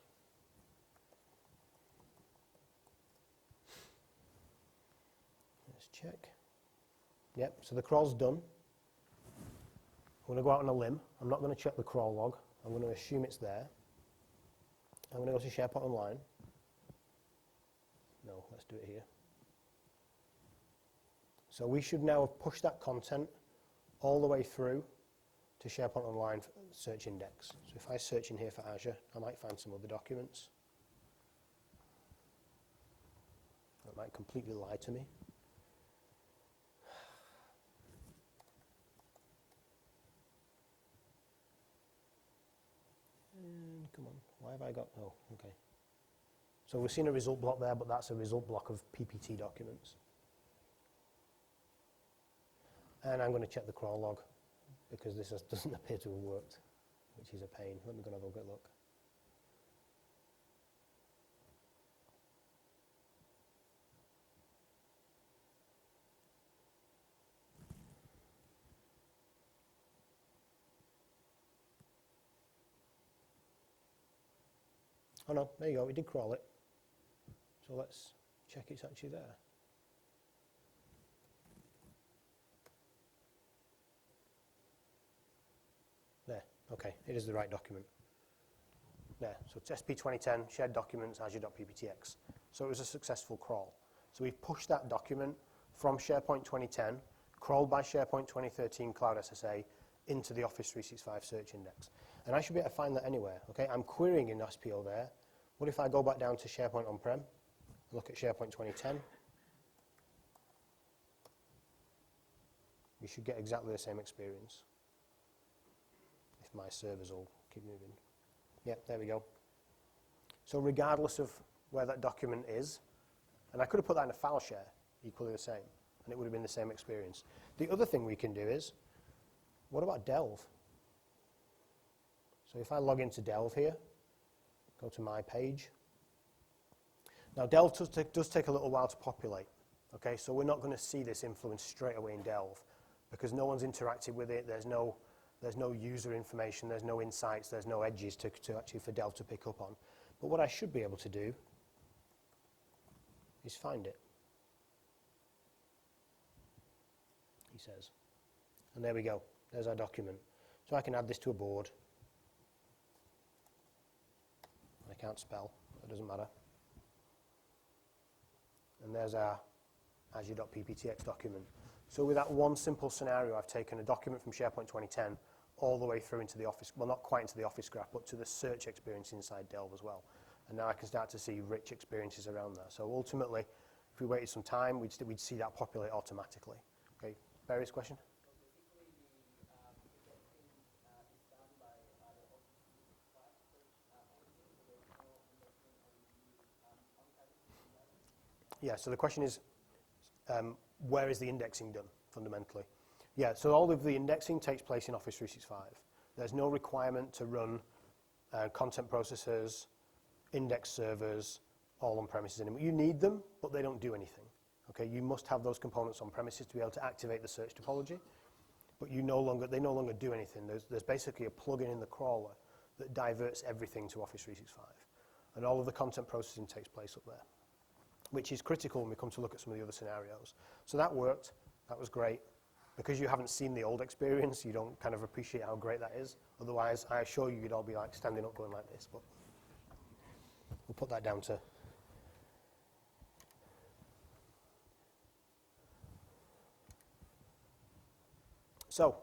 Let's check. Yep, so the crawl's done. I'm going to go out on a limb. I'm not going to check the crawl log. I'm going to assume it's there. I'm going to go to SharePoint Online. No, let's do it here. So we should now have pushed that content all the way through to SharePoint Online search index. So if I search in here for Azure, I might find some other documents. That might completely lie to me. come on. Why have I got, oh, okay. So we've seen a result block there, but that's a result block of PPT documents. And I'm going to check the crawl log, because this doesn't appear to have worked, which is a pain. Let me go and have a good look. Oh no, there you go, we did crawl it. So let's check it's actually there. There, okay, it is the right document. There, so it's SP 2010, shared documents, azure.pptx. So it was a successful crawl. So we've pushed that document from SharePoint 2010, crawled by SharePoint 2013 Cloud SSA, into the Office 365 search index. And I should be able to find that anywhere, okay? I'm querying in SPO there. What if I go back down to SharePoint on-prem, look at SharePoint 2010? You should get exactly the same experience, if my servers all keep moving. Yeah, there we go. So regardless of where that document is, and I could have put that in a file share, equally the same, and it would have been the same experience. The other thing we can do is, what about Delve? So if I log into Delve here, go to my page. Now Delve does take a little while to populate, okay? So we're not going to see this influence straight away in Delve, because no one's interacted with it, there's no user information, there's no insights, there's no edges to actually for Delve to pick up on. But what I should be able to do is find it, he says. And there we go, there's our document. So I can add this to a board. I can't spell, it doesn't matter. And there's our azure.pptx document. So with that one simple scenario, I've taken a document from SharePoint 2010 all the way through into the Office, well, not quite into the Office graph, but to the search experience inside Delve as well. And now I can start to see rich experiences around that. So ultimately, if we waited some time, we'd see that populate automatically. Okay, Barry's question? So basically, the indexing is done by the Office 365 search engine, so there's no indexing on-premise environment? Yeah, so the question is, where is the indexing done, fundamentally? Yeah, so all of the indexing takes place in Office 365. There's no requirement to run content processors, index servers, all on premises anymore. You need them, but they don't do anything. Okay, you must have those components on premises to be able to activate the search topology, but they no longer do anything. There's basically a plugin in the crawler that diverts everything to Office 365, and all of the content processing takes place up there, which is critical when we come to look at some of the other scenarios. So that worked, that was great. Because you haven't seen the old experience, you don't kind of appreciate how great that is. Otherwise, I assure you, you'd all be like standing up going like this, but we'll put that down to. So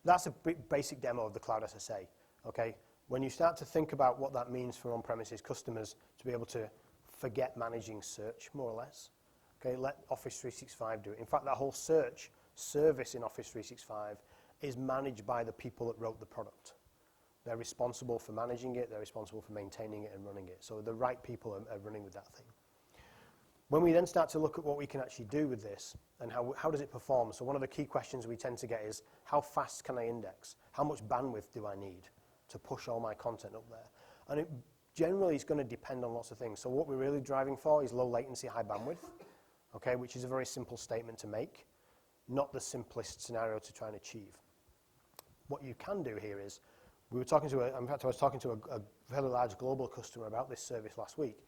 that's a basic demo of the Cloud SSA, okay? When you start to think about what that means for on-premises customers to be able to forget managing search, more or less, okay, let Office 365 do it. In fact, that whole search service in Office 365 is managed by the people that wrote the product. They're responsible for managing it, they're responsible for maintaining it and running it. So the right people are running with that thing. When we then start to look at what we can actually do with this and how does it perform, so one of the key questions we tend to get is, how fast can I index? How much bandwidth do I need to push all my content up there? And it generally is going to depend on lots of things. So what we're really driving for is low latency, high bandwidth, okay, which is a very simple statement to make, not the simplest scenario to try and achieve. What you can do here is, I was talking to a fairly large global customer about this service last week,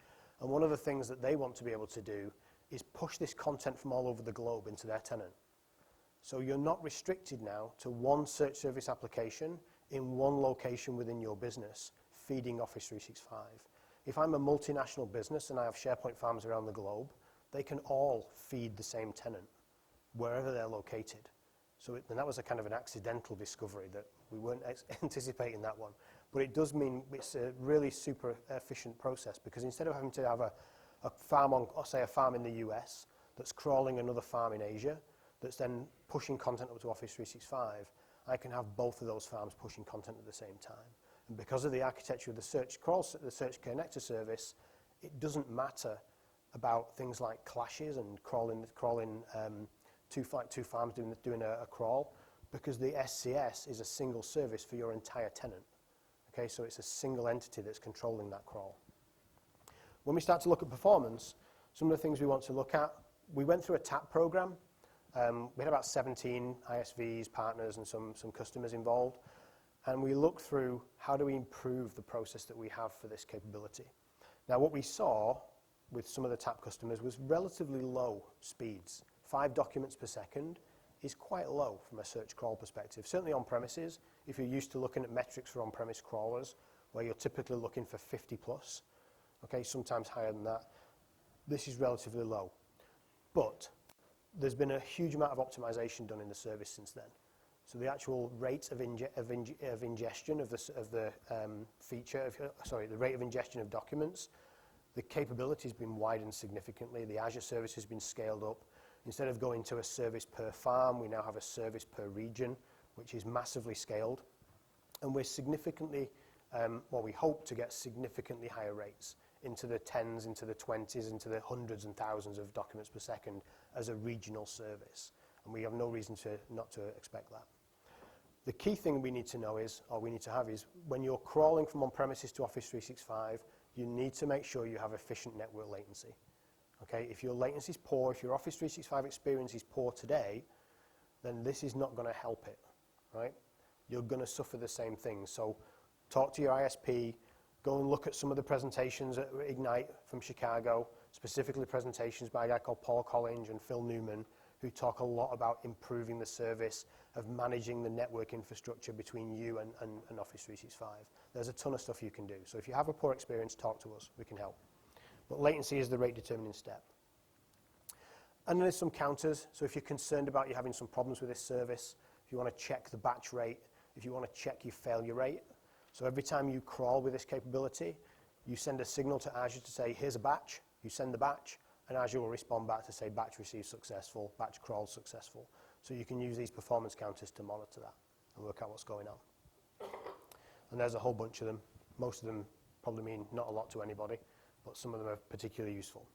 and one of the things that they want to be able to do is push this content from all over the globe into their tenant. So you're not restricted now to one search service application in one location within your business, feeding Office 365. If I'm a multinational business and I have SharePoint farms around the globe, they can all feed the same tenant, wherever they're located. So and that was a kind of an accidental discovery that we weren't anticipating that one. But it does mean it's a really super efficient process, because instead of having to have a farm on, or say a farm in the US that's crawling another farm in Asia, that's then pushing content up to Office 365, I can have both of those farms pushing content at the same time. And because of the architecture of the the search connector service, it doesn't matter about things like clashes and crawling two farms doing a crawl, because the SCS is a single service for your entire tenant. Okay, so it's a single entity that's controlling that crawl. When we start to look at performance, some of the things we want to look at, we went through a TAP program. We had about 17 ISVs, partners, and some customers involved. And we looked through how do we improve the process that we have for this capability. Now, what we saw with some of the TAP customers was relatively low speeds. 5 documents per second is quite low from a search crawl perspective. Certainly on premises, if you're used to looking at metrics for on-premise crawlers, where you're typically looking for 50 plus, okay, sometimes higher than that, this is relatively low. But there's been a huge amount of optimization done in the service since then. So the actual rate of ingestion of the rate of ingestion of documents, the capability has been widened significantly. The Azure service has been scaled up. Instead of going to a service per farm, we now have a service per region, which is massively scaled. And we're significantly, we hope to get significantly higher rates into the 10s, into the 20s, into the hundreds and thousands of documents per second as a regional service. And we have no reason not to expect that. The key thing we need to know is, or we need to have is, when you're crawling from on-premises to Office 365, you need to make sure you have efficient network latency. Okay, if your latency is poor, if your Office 365 experience is poor today, then this is not going to help it, right? You're going to suffer the same thing. So talk to your ISP, go and look at some of the presentations at Ignite from Chicago, specifically presentations by a guy called Paul Collinge and Phil Newman, who talk a lot about improving the service of managing the network infrastructure between you and Office 365. There's a ton of stuff you can do. So if you have a poor experience, talk to us. We can help. But latency is the rate determining step. And then there's some counters. So if you're concerned about you having some problems with this service, if you want to check the batch rate, if you want to check your failure rate, so every time you crawl with this capability, you send a signal to Azure to say, here's a batch. You send the batch, and Azure will respond back to say, batch received successful, batch crawled successful. So you can use these performance counters to monitor that and work out what's going on. And there's a whole bunch of them. Most of them probably mean not a lot to anybody, but some of them are particularly useful.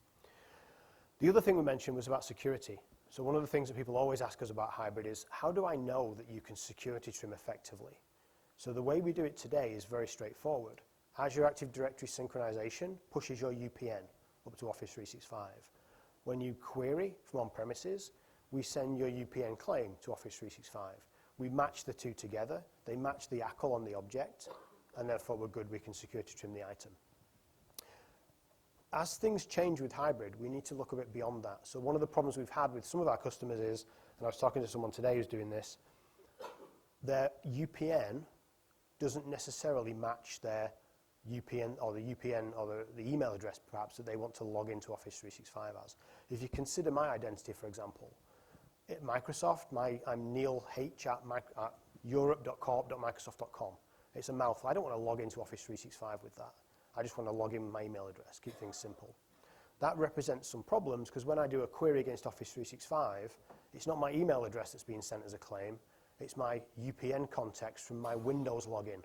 The other thing we mentioned was about security. So one of the things that people always ask us about hybrid is, how do I know that you can security trim effectively? So the way we do it today is very straightforward. Azure Active Directory synchronization pushes your UPN up to Office 365. When you query from on-premises, we send your UPN claim to Office 365. We match the two together. They match the ACL on the object, and therefore we're good. We can security trim the item. As things change with hybrid, we need to look a bit beyond that. So one of the problems we've had with some of our customers is, and I was talking to someone today who's doing this, their UPN doesn't necessarily match their UPN or the email address perhaps that they want to log into Office 365 as. If you consider my identity, for example, at Microsoft, I'm Neil H at europe.corp.microsoft.com. It's a mouthful. I don't want to log into Office 365 with that. I just want to log in with my email address, keep things simple. That represents some problems because when I do a query against Office 365, it's not my email address that's being sent as a claim. It's my UPN context from my Windows login,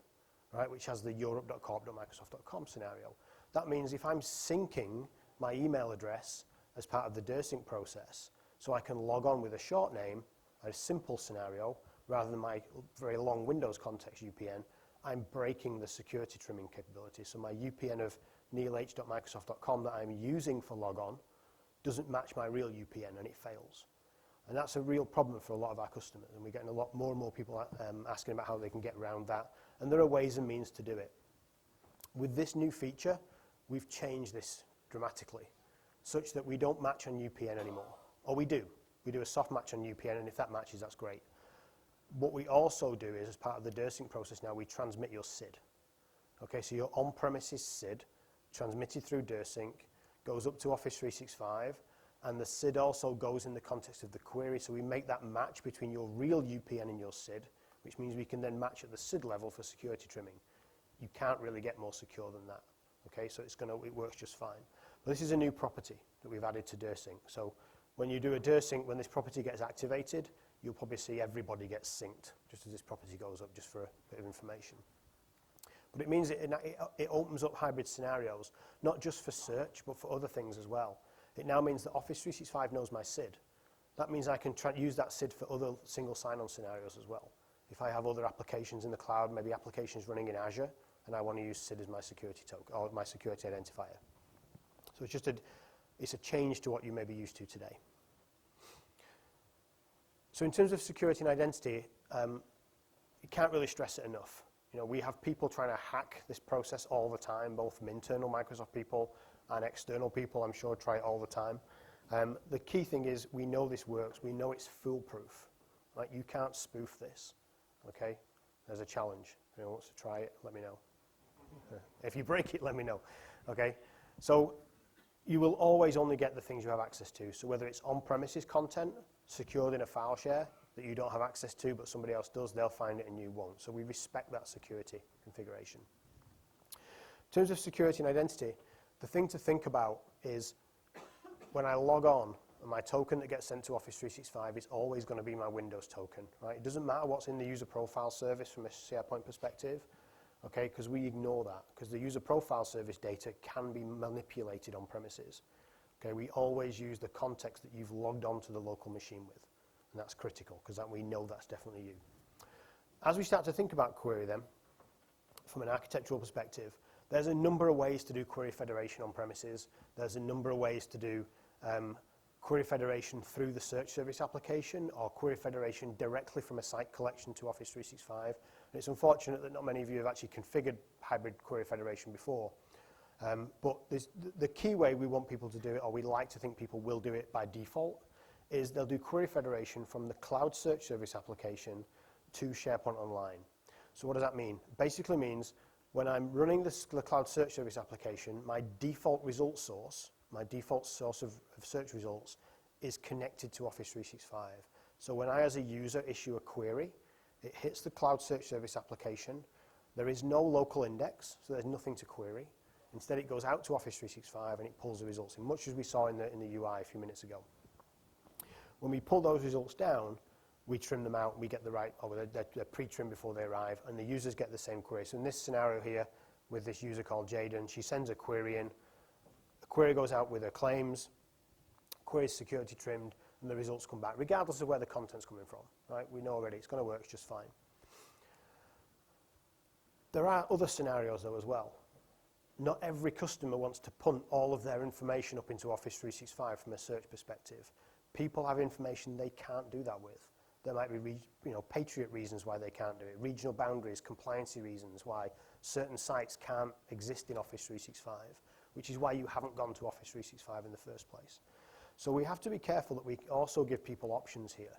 right, which has the europe.corp.microsoft.com scenario. That means if I'm syncing my email address as part of the DirSync process, so I can log on with a short name, a simple scenario, rather than my very long Windows context UPN, I'm breaking the security trimming capability. So my UPN of neilh.microsoft.com that I'm using for logon doesn't match my real UPN and it fails. And that's a real problem for a lot of our customers, and we're getting a lot more and more people asking about how they can get around that, and there are ways and means to do it. With this new feature, we've changed this dramatically, such that we don't match on UPN anymore. Or we do. We do a soft match on UPN, and if that matches, that's great. What we also do is, as part of the DirSync process now, we transmit your SID. Okay, so your on-premises SID, transmitted through DirSync, goes up to Office 365, and the SID also goes in the context of the query, so we make that match between your real UPN and your SID, which means we can then match at the SID level for security trimming. You can't really get more secure than that. Okay, so it works just fine. But this is a new property that we've added to DirSync. So when you do a DirSync, when this property gets activated, you'll probably see everybody gets synced, just as this property goes up, just for a bit of information. But it means it opens up hybrid scenarios, not just for search, but for other things as well. It now means that Office 365 knows my SID. That means I can use that SID for other single sign-on scenarios as well. If I have other applications in the cloud, maybe applications running in Azure, and I want to use SID as my security token or my security identifier. So it's a change to what you may be used to today. So in terms of security and identity, you can't really stress it enough. We have people trying to hack this process all the time, both from internal Microsoft people and external people, I'm sure, try it all the time. The key thing is we know this works. We know it's foolproof. Right? You can't spoof this. Okay? There's a challenge. If anyone wants to try it, let me know. If you break it, let me know. Okay? So you will always only get the things you have access to. So whether it's on-premises content secured in a file share that you don't have access to but somebody else does, they'll find it and you won't. So we respect that security configuration. In terms of security and identity, the thing to think about is when I log on, my token that gets sent to Office 365 is always going to be my Windows token. Right? It doesn't matter what's in the user profile service from a SharePoint perspective, okay, because we ignore that, because the user profile service data can be manipulated on premises. Okay, we always use the context that you've logged onto the local machine with, and that's critical, because we know that's definitely you. As we start to think about query then, from an architectural perspective, there's a number of ways to do query federation on premises. There's a number of ways to do query federation through the search service application or query federation directly from a site collection to Office 365. And it's unfortunate that not many of you have actually configured hybrid query federation before. But the key way we want people to do it, or we like to think people will do it by default, is they'll do query federation from the cloud search service application to SharePoint Online. So what does that mean? Basically means when I'm running the cloud search service application, my default result source, my default source of search results is connected to Office 365. So when I, as a user, issue a query, it hits the cloud search service application. There is no local index, so there's nothing to query. Instead, it goes out to Office 365 and it pulls the results in, much as we saw in the UI a few minutes ago. When we pull those results down, we trim them out, we get the right, or they're pre-trimmed before they arrive, and the users get the same query. So in this scenario here, with this user called Jaden, she sends a query in. The query goes out with her claims, query is security trimmed, and the results come back, regardless of where the content's coming from. Right? We know already it's going to work just fine. There are other scenarios, though, as well. Not every customer wants to punt all of their information up into Office 365 from a search perspective. People have information they can't do that with. There might be Patriot reasons why they can't do it, regional boundaries, compliancy reasons why certain sites can't exist in Office 365, which is why you haven't gone to Office 365 in the first place. So we have to be careful that we also give people options here.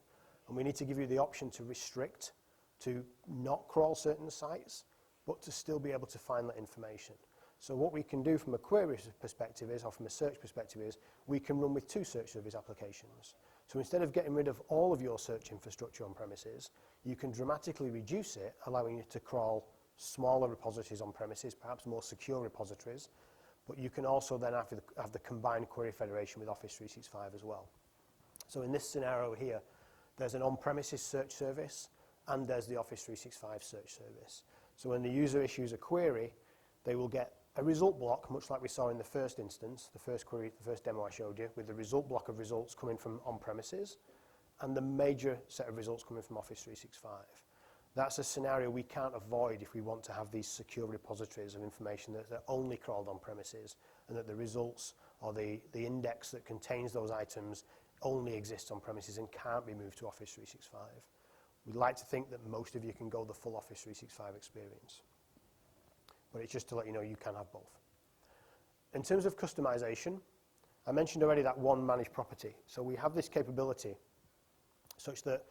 And we need to give you the option to restrict, to not crawl certain sites, but to still be able to find that information. So what we can do from a query perspective is, or from a search perspective is, we can run with two search service applications. So instead of getting rid of all of your search infrastructure on premises, you can dramatically reduce it, allowing you to crawl smaller repositories on premises, perhaps more secure repositories, but you can also then have the combined query federation with Office 365 as well. So in this scenario here, there's an on-premises search service and there's the Office 365 search service. So when the user issues a query, they will get a result block, much like we saw in the first instance, the first query, the first demo I showed you, with the result block of results coming from on-premises and the major set of results coming from Office 365. That's a scenario we can't avoid if we want to have these secure repositories of information that are only crawled on premises and that the results or the index that contains those items only exists on premises and can't be moved to Office 365. We'd like to think that most of you can go the full Office 365 experience. But it's just to let you know you can have both. In terms of customization, I mentioned already that one managed property. So we have this capability such that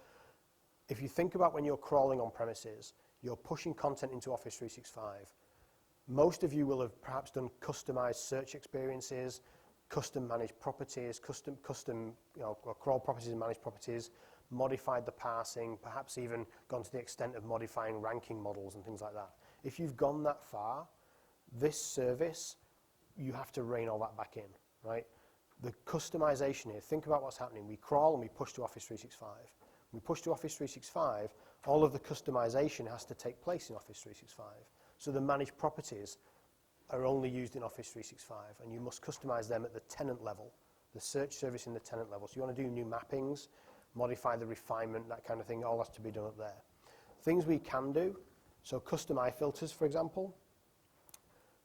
if you think about when you're crawling on premises, you're pushing content into Office 365. Most of you will have perhaps done customized search experiences, custom managed properties, custom or crawl properties and managed properties, modified the parsing, perhaps even gone to the extent of modifying ranking models and things like that. If you've gone that far, this service, you have to rein all that back in, right? The customization here, think about what's happening. We crawl and we push to Office 365. When we push to Office 365, all of the customization has to take place in Office 365. So the managed properties are only used in Office 365, and you must customize them at the tenant level, the search service in the tenant level. So you want to do new mappings, modify the refinement, that kind of thing, all has to be done up there. Things we can do, so custom iFilters, for example,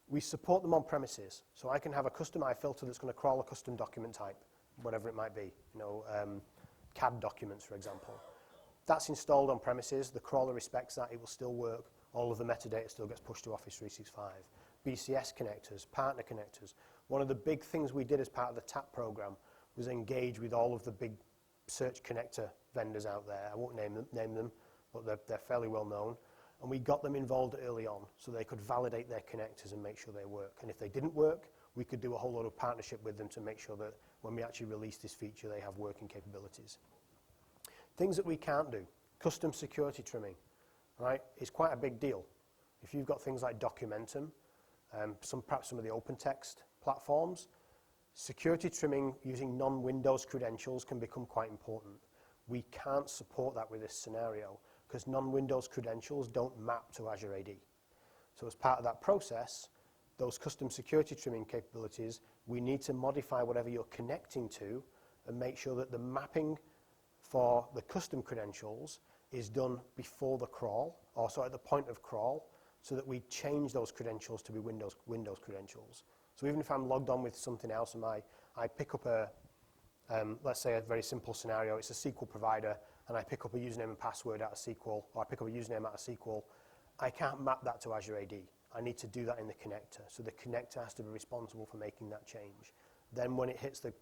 we support them on premises. So I can have a custom iFilter that's going to crawl a custom document type, whatever it might be, CAD documents, for example. That's installed on premises. The crawler respects that. It will still work. All of the metadata still gets pushed to Office 365. BCS connectors, partner connectors. One of the big things we did as part of the TAP program was engage with all of the big search connector vendors out there. I won't name them, but they're fairly well known. And we got them involved early on so they could validate their connectors and make sure they work. And if they didn't work, we could do a whole lot of partnership with them to make sure that when we actually release this feature, they have working capabilities. Things that we can't do, custom security trimming, right? It's quite a big deal. If you've got things like Documentum, perhaps some of the open text platforms, security trimming using non-Windows credentials can become quite important. We can't support that with this scenario because non-Windows credentials don't map to Azure AD. So as part of that process, those custom security trimming capabilities, we need to modify whatever you're connecting to and make sure that the mapping for the custom credentials is done before the crawl, or so at the point of crawl, so that we change those credentials to be Windows credentials. So even if I'm logged on with something else and I pick up let's say a very simple scenario, it's a SQL provider, and I pick up a username and password out of SQL, or I pick up a username out of SQL, I can't map that to Azure AD. I need to do that in the connector. So the connector has to be responsible for making that change. Then when it hits the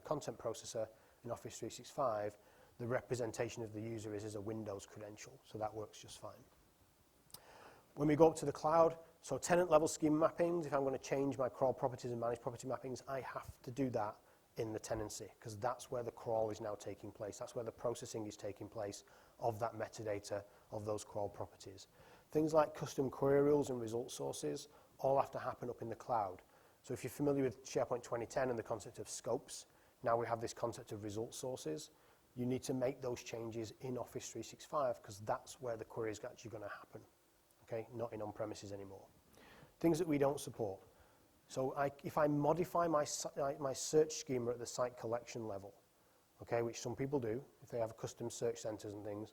content processor in Office 365, the representation of the user is as a Windows credential. So that works just fine. When we go up to the cloud, so tenant level schema mappings, if I'm going to change my crawl properties and manage property mappings, I have to do that in the tenancy because that's where the crawl is now taking place. That's where the processing is taking place of that metadata of those crawl properties. Things like custom query rules and result sources all have to happen up in the cloud. So if you're familiar with SharePoint 2010 and the concept of scopes, now we have this concept of result sources. You need to make those changes in Office 365 because that's where the query is actually going to happen. Okay, not in on-premises anymore. Things that we don't support. So if I modify my search schema at the site collection level, okay, which some people do, if they have custom search centers and things,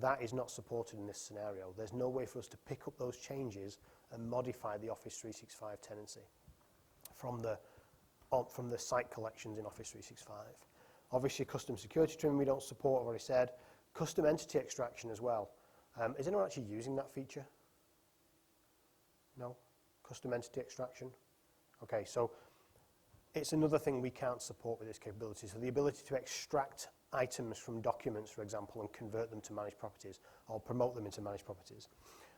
that is not supported in this scenario. There's no way for us to pick up those changes and modify the Office 365 tenancy from the site collections in Office 365. Obviously, custom security trimming we don't support, I've already said. Custom entity extraction as well. Is anyone actually using that feature? No? Custom entity extraction? Okay, so it's another thing we can't support with this capability. So the ability to extract items from documents, for example, and convert them to managed properties or promote them into managed properties.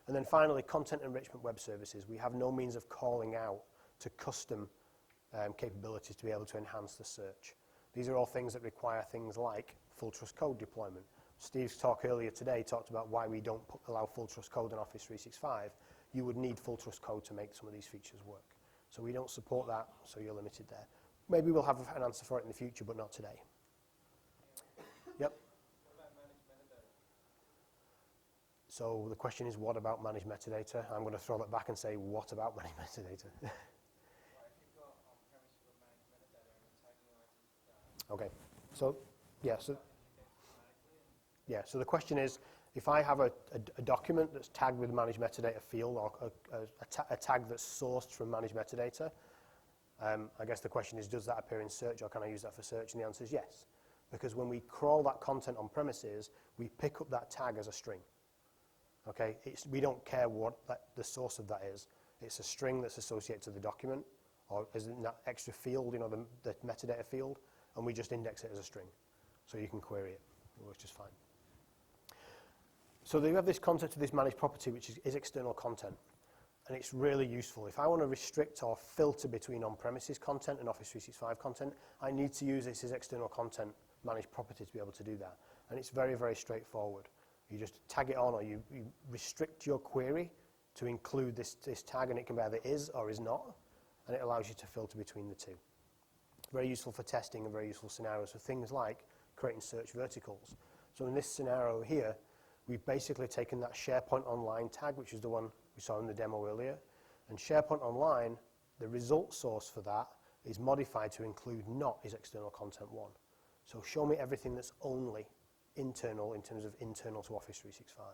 And then finally, content enrichment web services. We have no means of calling out to custom capabilities to be able to enhance the search. These are all things that require things like full trust code deployment. Steve's talk earlier today talked about why we don't allow full trust code in Office 365. You would need full trust code to make some of these features work. So we don't support that, so you're limited there. Maybe we'll have an answer for it in the future, but not today. Yep. What about managed metadata? So the question is, what about managed metadata? I'm going to throw that back and say, what about managed metadata? Well, if you've got on-premise, you've got managed metadata and you're tagging items to that. Okay. So, yeah. So, Automatically and yeah. So the question is, if I have a document that's tagged with managed metadata field or a tag that's sourced from managed metadata, I guess the question is, does that appear in search or can I use that for search? And the answer is yes. Because when we crawl that content on premises, we pick up that tag as a string. Okay? We don't care what the source of that is. It's a string that's associated to the document or is in that extra field, the metadata field, and we just index it as a string. So you can query it. It works just fine. So you have this concept of this managed property, which is external content. And it's really useful. If I want to restrict or filter between on-premises content and Office 365 content, I need to use this as external content managed property to be able to do that. And it's very, very straightforward. You just tag it on or you restrict your query to include this tag, and it can be either is or is not, and it allows you to filter between the two. Very useful for testing and very useful scenarios for things like creating search verticals. So in this scenario here, we've basically taken that SharePoint Online tag, which is the one we saw in the demo earlier. And SharePoint Online, the result source for that is modified to include not is external content 1. So show me everything that's only internal in terms of internal to Office 365.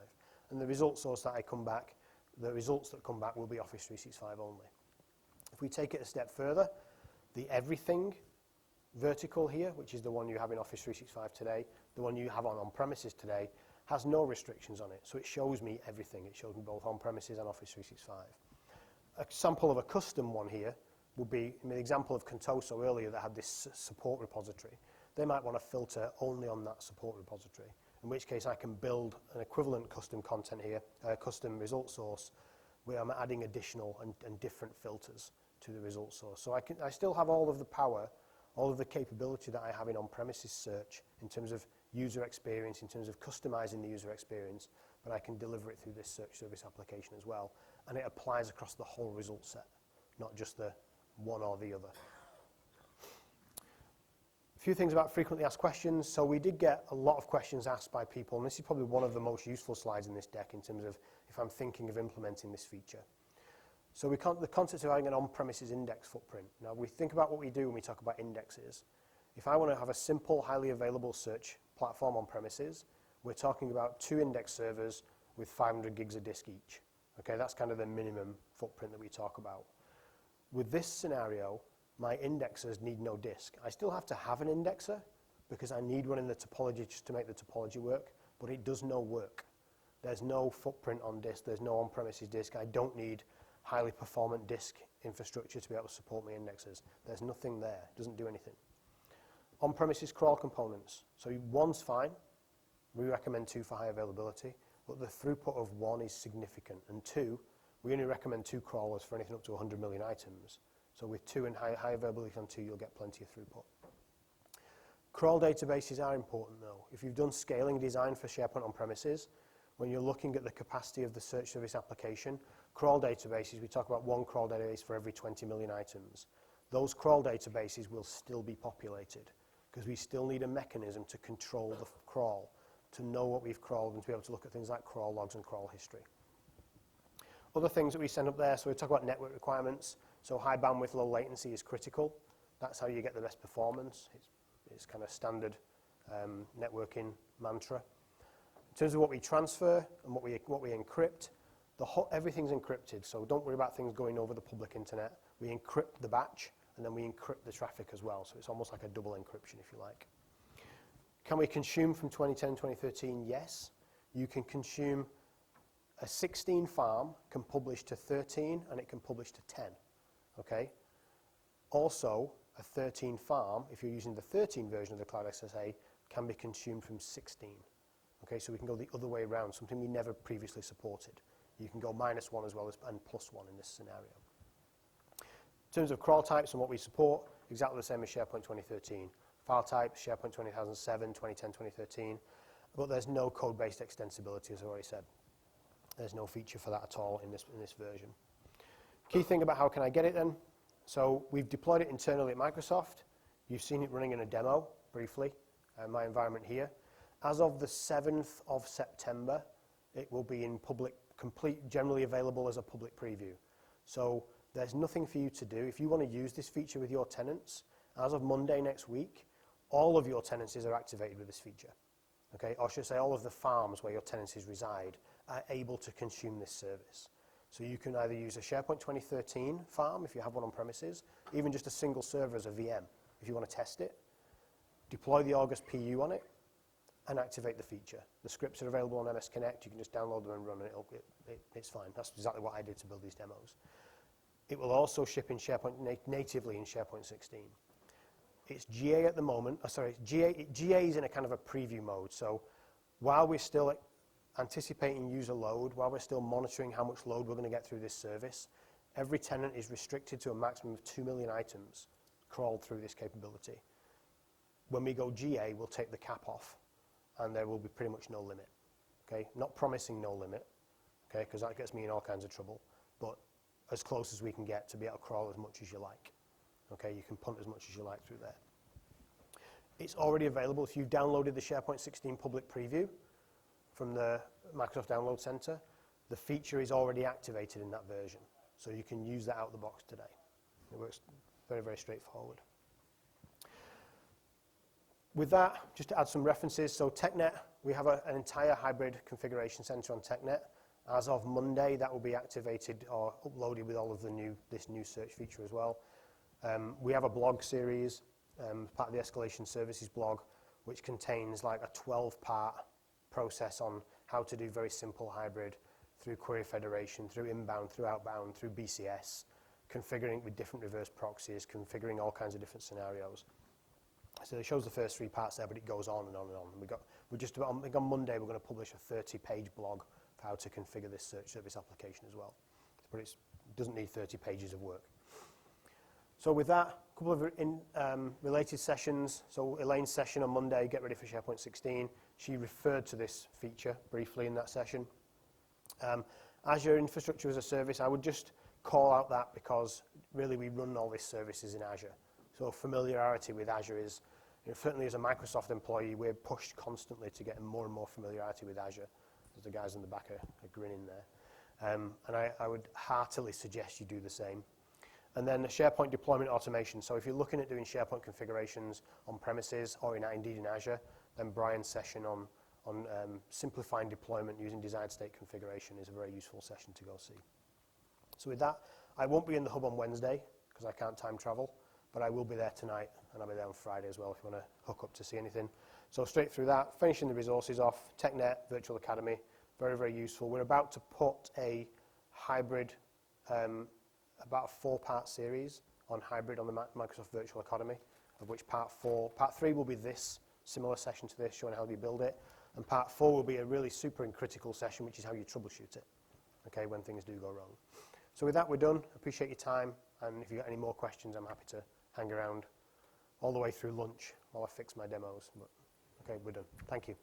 And the result source that the results that come back will be Office 365 only. If we take it a step further, the everything vertical here, which is the one you have in Office 365 today, the one you have on-premises today, has no restrictions on it. So it shows me everything. It shows me both on-premises and Office 365. A sample of a custom one here would be, in the example of Contoso earlier that had this support repository. They might want to filter only on that support repository, in which case I can build an equivalent custom content here, a custom result source, where I'm adding additional and different filters to the result source. So I still have all of the power, all of the capability that I have in on-premises search in terms of user experience, in terms of customizing the user experience, but I can deliver it through this search service application as well. And it applies across the whole result set, not just the one or the other. A few things about frequently asked questions. So we did get a lot of questions asked by people, and this is probably one of the most useful slides in this deck in terms of if I'm thinking of implementing this feature. So the concept of having an on-premises index footprint. Now we think about what we do when we talk about indexes. If I want to have a simple, highly available search platform on premises, we're talking about 2 index servers with 500 gigs of disk each. Okay, that's kind of the minimum footprint that we talk about. With this scenario, my indexers need no disk. I still have to have an indexer because I need one in the topology just to make the topology work, but it does no work. There's no footprint on disk, there's no on-premises disk. I don't need highly performant disk infrastructure to be able to support my indexers. There's nothing there, it doesn't do anything. On-premises crawl components. So 1's fine. We recommend 2 for high availability, but the throughput of 1 is significant. And 2, we only recommend 2 crawlers for anything up to 100 million items. So with 2 and high availability on 2, you'll get plenty of throughput. Crawl databases are important though. If you've done scaling design for SharePoint on premises, when you're looking at the capacity of the search service application, crawl databases, we talk about 1 crawl database for every 20 million items. Those crawl databases will still be populated because we still need a mechanism to control the crawl, to know what we've crawled and to be able to look at things like crawl logs and crawl history. Other things that we send up there, so we talk about network requirements. So high bandwidth, low latency is critical. That's how you get the best performance. It's kind of standard networking mantra. In terms of what we transfer and what we encrypt, everything's encrypted. So don't worry about things going over the public internet. We encrypt the batch and then we encrypt the traffic as well. So it's almost like a double encryption, if you like. Can we consume from 2010, 2013? Yes. You can consume a 16 farm can publish to 13 and it can publish to 10. Okay. Also, a 13 farm, if you're using the 13 version of the Cloud SSA, can be consumed from 16. Okay, so we can go the other way around, something we never previously supported. You can go -1 as well as and +1 in this scenario. In terms of crawl types and what we support, exactly the same as SharePoint 2013. File types, SharePoint 2007, 2010, 2013, but there's no code-based extensibility, as I already said. There's no feature for that at all in this version. Key thing about how can I get it then? So we've deployed it internally at Microsoft. You've seen it running in a demo, briefly, my environment here. As of the 7th of September, it will be in generally available as a public preview. So there's nothing for you to do. If you want to use this feature with your tenants, as of Monday next week, all of your tenancies are activated with this feature. Okay, or I should say all of the farms where your tenancies reside are able to consume this service. So you can either use a SharePoint 2013 farm if you have one on premises, even just a single server as a VM if you want to test it, deploy the August PU on it, and activate the feature. The scripts are available on MS Connect. You can just download them and run it. It's fine. That's exactly what I did to build these demos. It will also ship in SharePoint natively in SharePoint 16. It's GA at the moment. GA is in a kind of a preview mode. So while we're still anticipating user load, while we're still monitoring how much load we're going to get through this service, every tenant is restricted to a maximum of 2 million items crawled through this capability. When we go GA, we'll take the cap off, and there will be pretty much no limit. Okay, not promising no limit, okay, because that gets me in all kinds of trouble, but as close as we can get to be able to crawl as much as you like. Okay, you can punt as much as you like through there. It's already available. If you downloaded the SharePoint 16 public preview from the Microsoft Download Center, the feature is already activated in that version. So you can use that out of the box today. It works very, very straightforward. With that, just to add some references, so TechNet, we have an entire hybrid configuration center on TechNet. As of Monday, that will be activated or uploaded with all of this new search feature as well. We have a blog series, part of the Escalation Services blog, which contains like a 12-part process on how to do very simple hybrid through query federation, through inbound, through outbound, through BCS, configuring it with different reverse proxies, configuring all kinds of different scenarios. So it shows the first 3 parts there, but it goes on and on and on. We're just about, I think on Monday we're going to publish a 30-page blog for how to configure this search service application as well. But it doesn't need 30 pages of work. So with that, a couple of related sessions. So Elaine's session on Monday, Get Ready for SharePoint 16. She referred to this feature briefly in that session. Azure Infrastructure as a Service, I would just call out that because really we run all these services in Azure. So familiarity with Azure is, certainly as a Microsoft employee, we're pushed constantly to get more and more familiarity with Azure, as the guys in the back are grinning there. And I would heartily suggest you do the same. And then the SharePoint deployment automation. So if you're looking at doing SharePoint configurations on premises or indeed in Azure, then Brian's session on simplifying deployment using desired state configuration is a very useful session to go see. So with that, I won't be in the hub on Wednesday because I can't time travel, but I will be there tonight and I'll be there on Friday as well if you want to hook up to see anything. So straight through that, finishing the resources off, TechNet, Virtual Academy, very, very useful. We're about to put a hybrid, about a 4-part series on hybrid on the Microsoft Virtual Academy, of which part 3 will be this, similar session to this, showing how you build it. And part 4 will be a really super and critical session, which is how you troubleshoot it, okay, when things do go wrong. So with that, we're done. Appreciate your time. And if you've got any more questions, I'm happy to hang around all the way through lunch while I fix my demos. But, okay, we're done. Thank you.